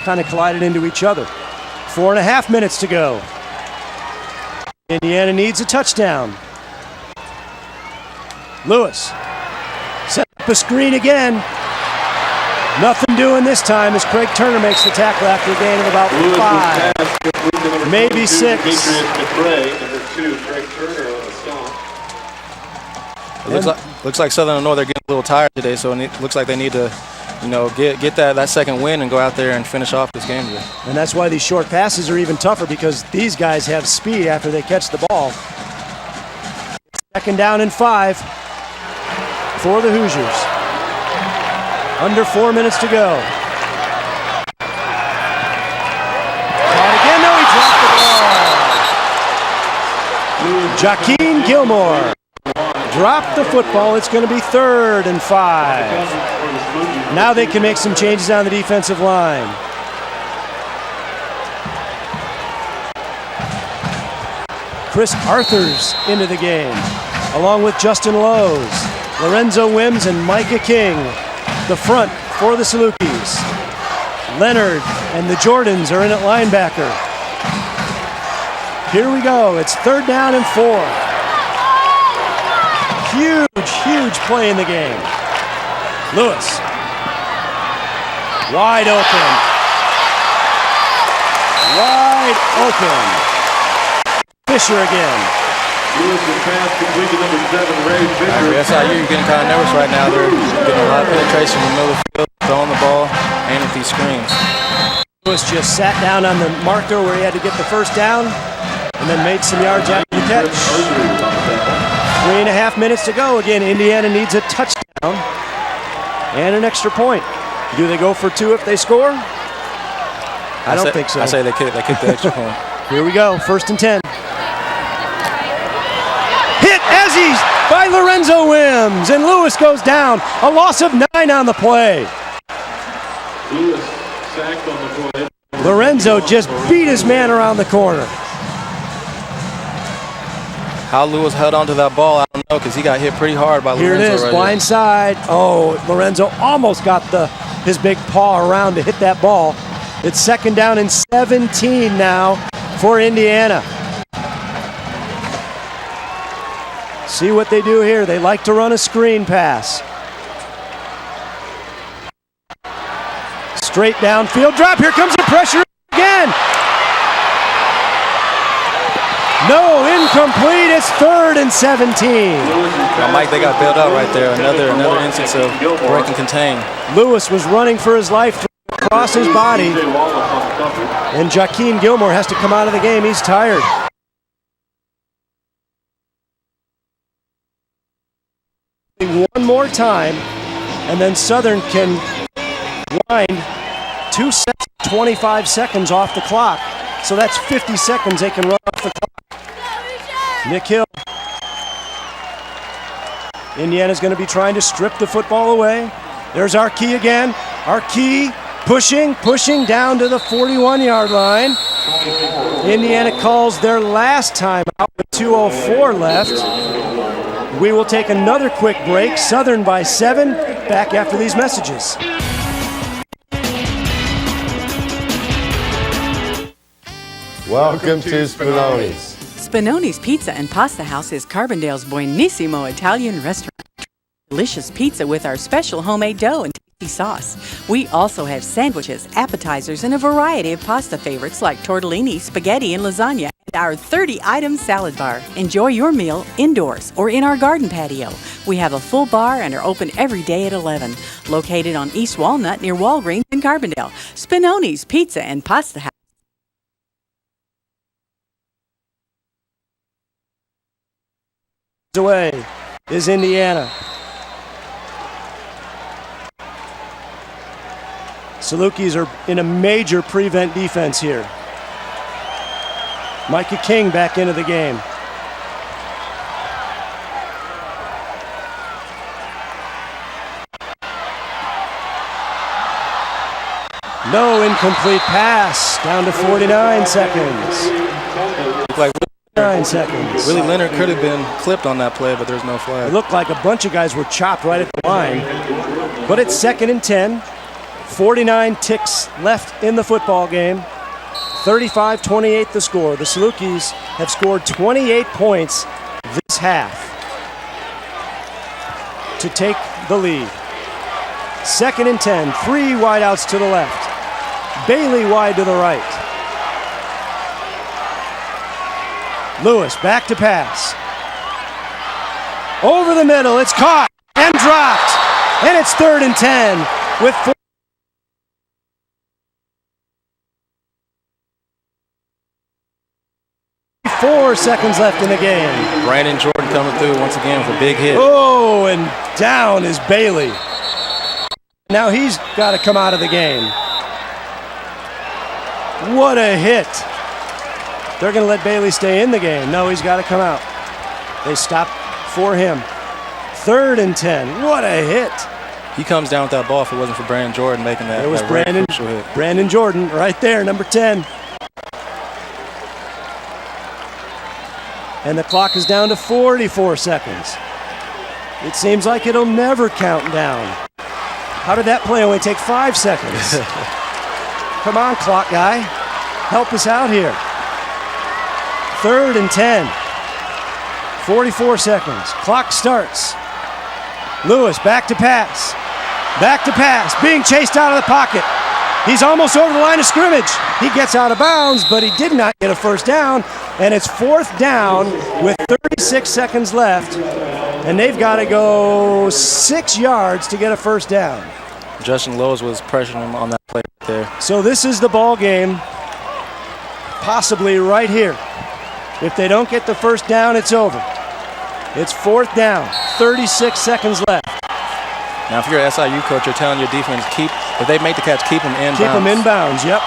kind of collided into each other. 4.5 minutes to go. Indiana needs a touchdown. Lewis set up a screen again. Nothing doing this time as Craig Turner makes the tackle after a gain of about 5, maybe 6. It looks like Southern Illinois, they're getting a little tired today, so it looks like they need to, get that second win and go out there and finish off this game. And that's why these short passes are even tougher, because these guys have speed after they catch the ball. 2nd down and 5 for the Hoosiers. Under 4 minutes to go. Caught again, no, he dropped the ball. Jaqueen Gilmore dropped the football. It's going to be 3rd and 5. Now they can make some changes on the defensive line. Chris Arthur's into the game, along with Justin Lowe's, Lorenzo Wims, and Micah King. The front for the Salukis. Leonard and the Jordans are in at linebacker. Here we go. It's 3rd down and 4. Huge play in the game. Lewis. Wide open. Wide open. Fisher again. SIU getting kind of nervous right now. They're getting a lot of penetration in the middle of the field, throwing the ball, aiming at these screens. Lewis just sat down on the marker where he had to get the 1st down and then made some yards after the catch. 3.5 minutes to go. Again, Indiana needs a touchdown and an extra point. Do they go for 2 if they score? I don't think so. I say they kick the extra point. Here we go, 1st and 10. Hit as he's by Lorenzo Wims, and Lewis goes down. A loss of 9 on the play. Lewis sacked on the play. Lorenzo just beat his man around the corner. How Lewis held onto that ball, I don't know, because he got hit pretty hard by Lorenzo. Here it is, right blind side. Oh, Lorenzo almost got his big paw around to hit that ball. It's 2nd down and 17 now for Indiana. See what they do here. They like to run a screen pass. Straight downfield drop. Here comes the pressure again. No, incomplete. It's 3rd and 17. Now, Mike, they got bailed out right there. Another instance of break and contain. Lewis was running for his life across his body, and Jaqueen Gilmore has to come out of the game. He's tired. One more time, and then Southern can wind 2 sets, 25 seconds off the clock. So that's 50 seconds they can run off the clock. Nick Hill. Indiana's going to be trying to strip the football away. There's Arkey again. Arkey pushing down to the 41-yard line. Indiana calls their last time out with 2:04 left. We will take another quick break. Southern by 7. Back after these messages. Welcome to Spinoni's. Spinoni's Pizza and Pasta House is Carbondale's buonissimo Italian restaurant. Delicious pizza with our special homemade dough and tasty sauce. We also have sandwiches, appetizers, and a variety of pasta favorites like tortellini, spaghetti, and lasagna, and our 30-item salad bar. Enjoy your meal indoors or in our garden patio. We have a full bar and are open every day at 11. Located on East Walnut near Walgreens in Carbondale. Spinoni's Pizza and Pasta House. Away is Indiana. Salukis are in a major prevent defense here. Micah King back into the game. No incomplete pass. Down to 49 seconds. Like 9 seconds. Willie Leonard could have been clipped on that play, but there's no flag. It looked like a bunch of guys were chopped right at the line. But it's 2nd and 10. 49 ticks left in the football game. 35-28 the score. The Salukis have scored 28 points this half to take the lead. 2nd and 10. 3 wideouts to the left. Bailey wide to the right. Lewis back to pass. Over the middle, it's caught and dropped. And it's 3rd and 10 with 4 seconds left in the game. Brandon Jordan coming through once again with a big hit. Oh, and down is Bailey. Now he's got to come out of the game. What a hit. They're going to let Bailey stay in the game. No, he's got to come out. They stop for him. 3rd and 10. What a hit. He comes down with that ball if it wasn't for Brandon Jordan making that. It was Brandon Jordan right there, number 10. And the clock is down to 44 seconds. It seems like it'll never count down. How did that play only take 5 seconds? Come on, clock guy. Help us out here. 3rd and 10. 44 seconds. Clock starts. Lewis back to pass. Back to pass. Being chased out of the pocket. He's almost over the line of scrimmage. He gets out of bounds, but he did not get a first down. And it's 4th down with 36 seconds left. And they've got to go 6 yards to get a first down. Justin Lowe's was pressuring him on that play right there. So this is the ball game, possibly right here. If they don't get the first down, it's over. It's 4th down, 36 seconds left. Now, if you're an SIU coach, you're telling your defense, if they make the catch, keep them inbounds. Keep them inbounds, yep.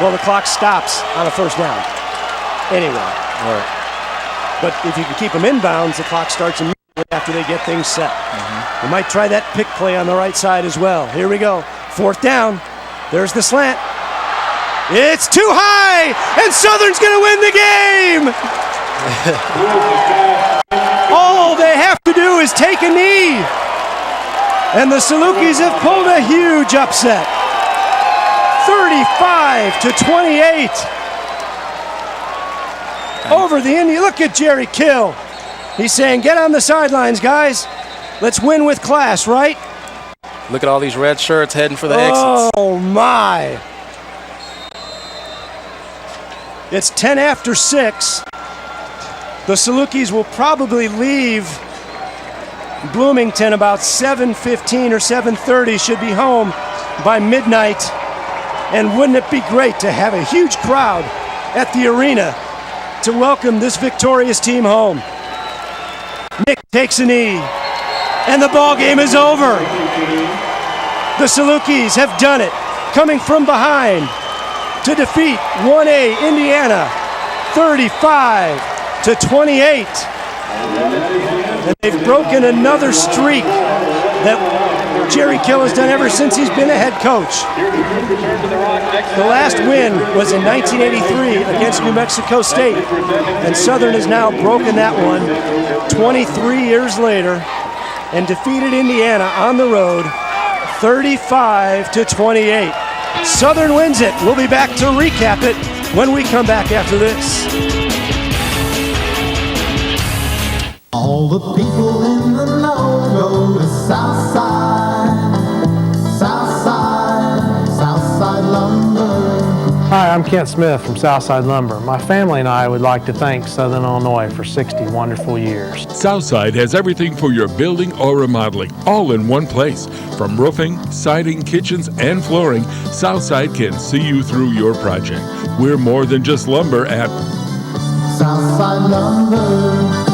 Well, the clock stops on a first down anyway. Right. But if you can keep them inbounds, the clock starts immediately after they get things set. We might try that pick play on the right side as well. Here we go. 4th down. There's the slant. It's too high, and Southern's going to win the game. All they have to do is take a knee. And the Salukis have pulled a huge upset. 35-28. Over the Indian. Look at Jerry Kill. He's saying, get on the sidelines, guys. Let's win with class, right? Look at all these red shirts heading for the exits. Oh, my. It's 10 after 6. The Salukis will probably leave Bloomington about 7:15 or 7:30. Should be home by midnight. And wouldn't it be great to have a huge crowd at the arena to welcome this victorious team home? Nick takes a knee, and the ball game is over. The Salukis have done it, coming from behind to defeat 1A Indiana 35-28. And they've broken another streak that Jerry Kill has done ever since he's been a head coach. The last win was in 1983 against New Mexico State, and Southern has now broken that one 23 years later and defeated Indiana on the road 35-28. Southern wins it. We'll be back to recap it when we come back after this. All the people in the know go to Southside, Southside, Southside Lumber. Hi, I'm Kent Smith from Southside Lumber. My family and I would like to thank Southern Illinois for 60 wonderful years. Southside has everything for your building or remodeling, all in one place. From roofing, siding, kitchens, and flooring, Southside can see you through your project. We're more than just lumber at Southside Lumber.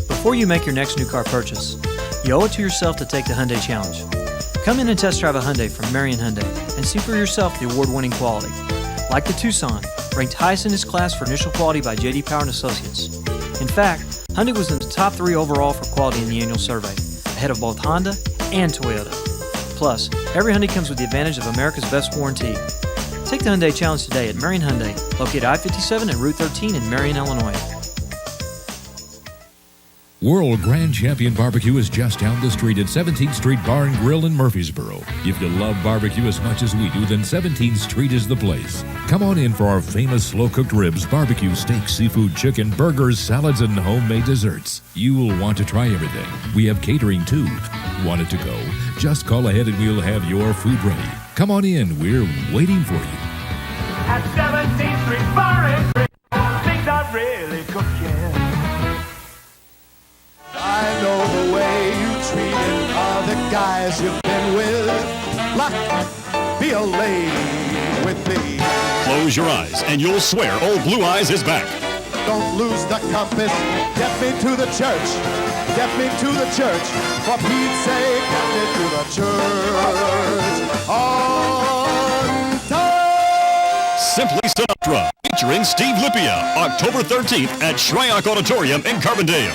Before you make your next new car purchase, you owe it to yourself to take the Hyundai Challenge. Come in and test drive a Hyundai from Marion Hyundai and see for yourself the award-winning quality. Like the Tucson, ranked highest in its class for initial quality by J.D. Power & Associates. In fact, Hyundai was in the top 3 overall for quality in the annual survey, ahead of both Honda and Toyota. Plus, every Hyundai comes with the advantage of America's best warranty. Take the Hyundai Challenge today at Marion Hyundai, located I-57 and Route 13 in Marion, Illinois. World Grand Champion Barbecue is just down the street at 17th Street Bar and Grill in Murfreesboro. If you love barbecue as much as we do, then 17th Street is the place. Come on in for our famous slow-cooked ribs, barbecue, steak, seafood, chicken, burgers, salads, and homemade desserts. You will want to try everything. We have catering too. Want it to go? Just call ahead and we'll have your food ready. Come on in. We're waiting for you. At 17th Street Bar and Grill, things are really cooking. I know the way you treated other guys you've been with. Luck, be a lady with me. Close your eyes and you'll swear Old Blue Eyes is back. Don't lose the compass. Get me to the church. Get me to the church. For Pete's sake, get me to the church. On time. Simply Sinatra, featuring Steve Lipia, October 13th at Shryock Auditorium in Carbondale.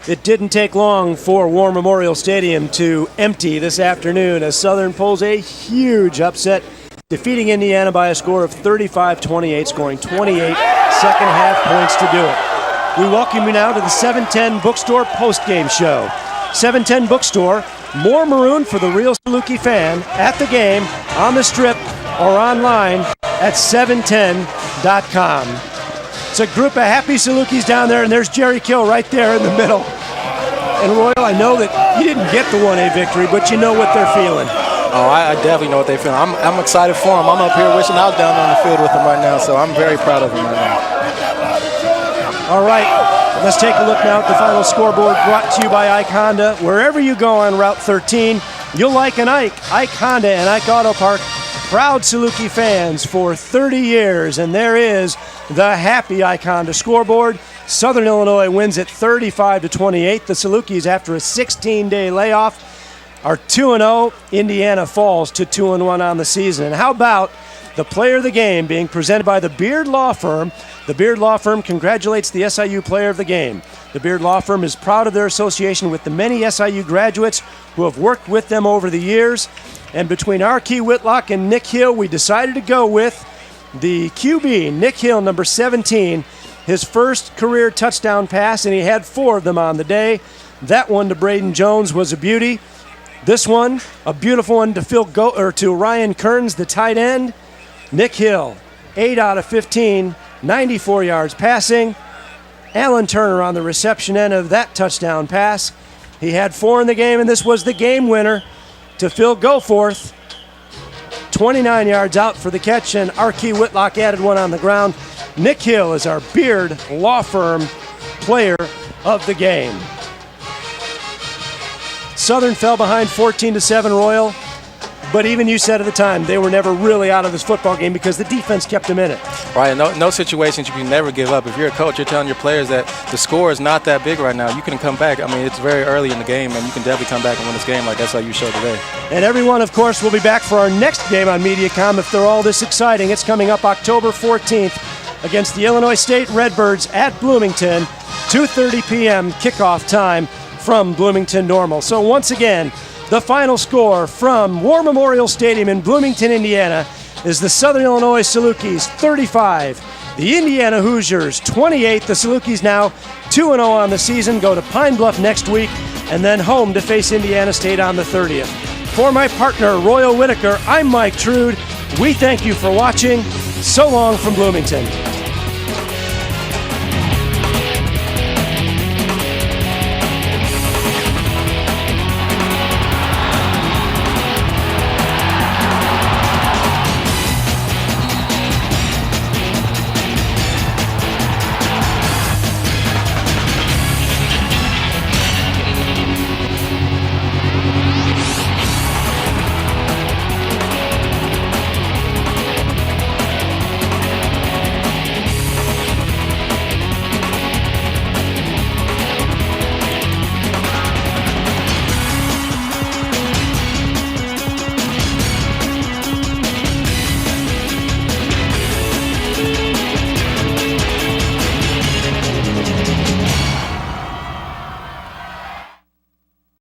It didn't take long for War Memorial Stadium to empty this afternoon as Southern pulls a huge upset, defeating Indiana by a score of 35-28, scoring 28 second-half points to do it. We welcome you now to the 710 Bookstore postgame show. 710 Bookstore, more maroon for the real Saluki fan at the game, on the strip, or online at 710.com. It's a group of happy Salukis down there, and there's Jerry Kill right there in the middle. And Royal, I know that you didn't get the 1A victory, but you know what they're feeling. Oh, I definitely know what they're feeling. I'm excited for them. I'm up here wishing I was down on the field with them right now, so I'm very proud of them right now. All right, let's take a look now at the final scoreboard brought to you by Ike Honda. Wherever you go on Route 13, you'll like an Ike. Ike Honda and Ike Auto Park, proud Saluki fans for 30 years, and there is the happy Ike Honda scoreboard. Southern Illinois wins it 35-28. The Salukis, after a 16-day layoff, are 2-0. Indiana falls to 2-1 on the season. And how about the player of the game being presented by the Beard Law Firm? The Beard Law Firm congratulates the SIU player of the game. The Beard Law Firm is proud of their association with the many SIU graduates who have worked with them over the years. And between R.K. Whitlock and Nick Hill, we decided to go with the QB, Nick Hill, number 17, his first career touchdown pass, and he had 4 of them on the day. That one to Braden Jones was a beauty. This one, a beautiful one to Ryan Kearns, the tight end. Nick Hill, 8 out of 15, 94 yards passing. Alan Turner on the reception end of that touchdown pass. He had 4 in the game, and this was the game winner to Phil Goforth. 29 yards out for the catch, and R.K. Whitlock added 1 on the ground. Nick Hill is our Beard Law Firm player of the game. Southern fell behind 14-7 Royal, but even you said at the time they were never really out of this football game because the defense kept them in it. Right, no situations you can never give up. If you're a coach, you're telling your players that the score is not that big right now. You can come back. I mean, it's very early in the game, and you can definitely come back and win this game like SIU showed today. And everyone, of course, will be back for our next game on MediaCom if they're all this exciting. It's coming up October 14th against the Illinois State Redbirds at Bloomington, 2:30 p.m. kickoff time. from Bloomington Normal. So once again, the final score from War Memorial Stadium in Bloomington, Indiana, is the Southern Illinois Salukis 35, the Indiana Hoosiers 28. The Salukis now 2-0 on the season, go to Pine Bluff next week, and then home to face Indiana State on the 30th. For my partner, Royal Whitaker, I'm Mike Trude. We thank you for watching. So long from Bloomington.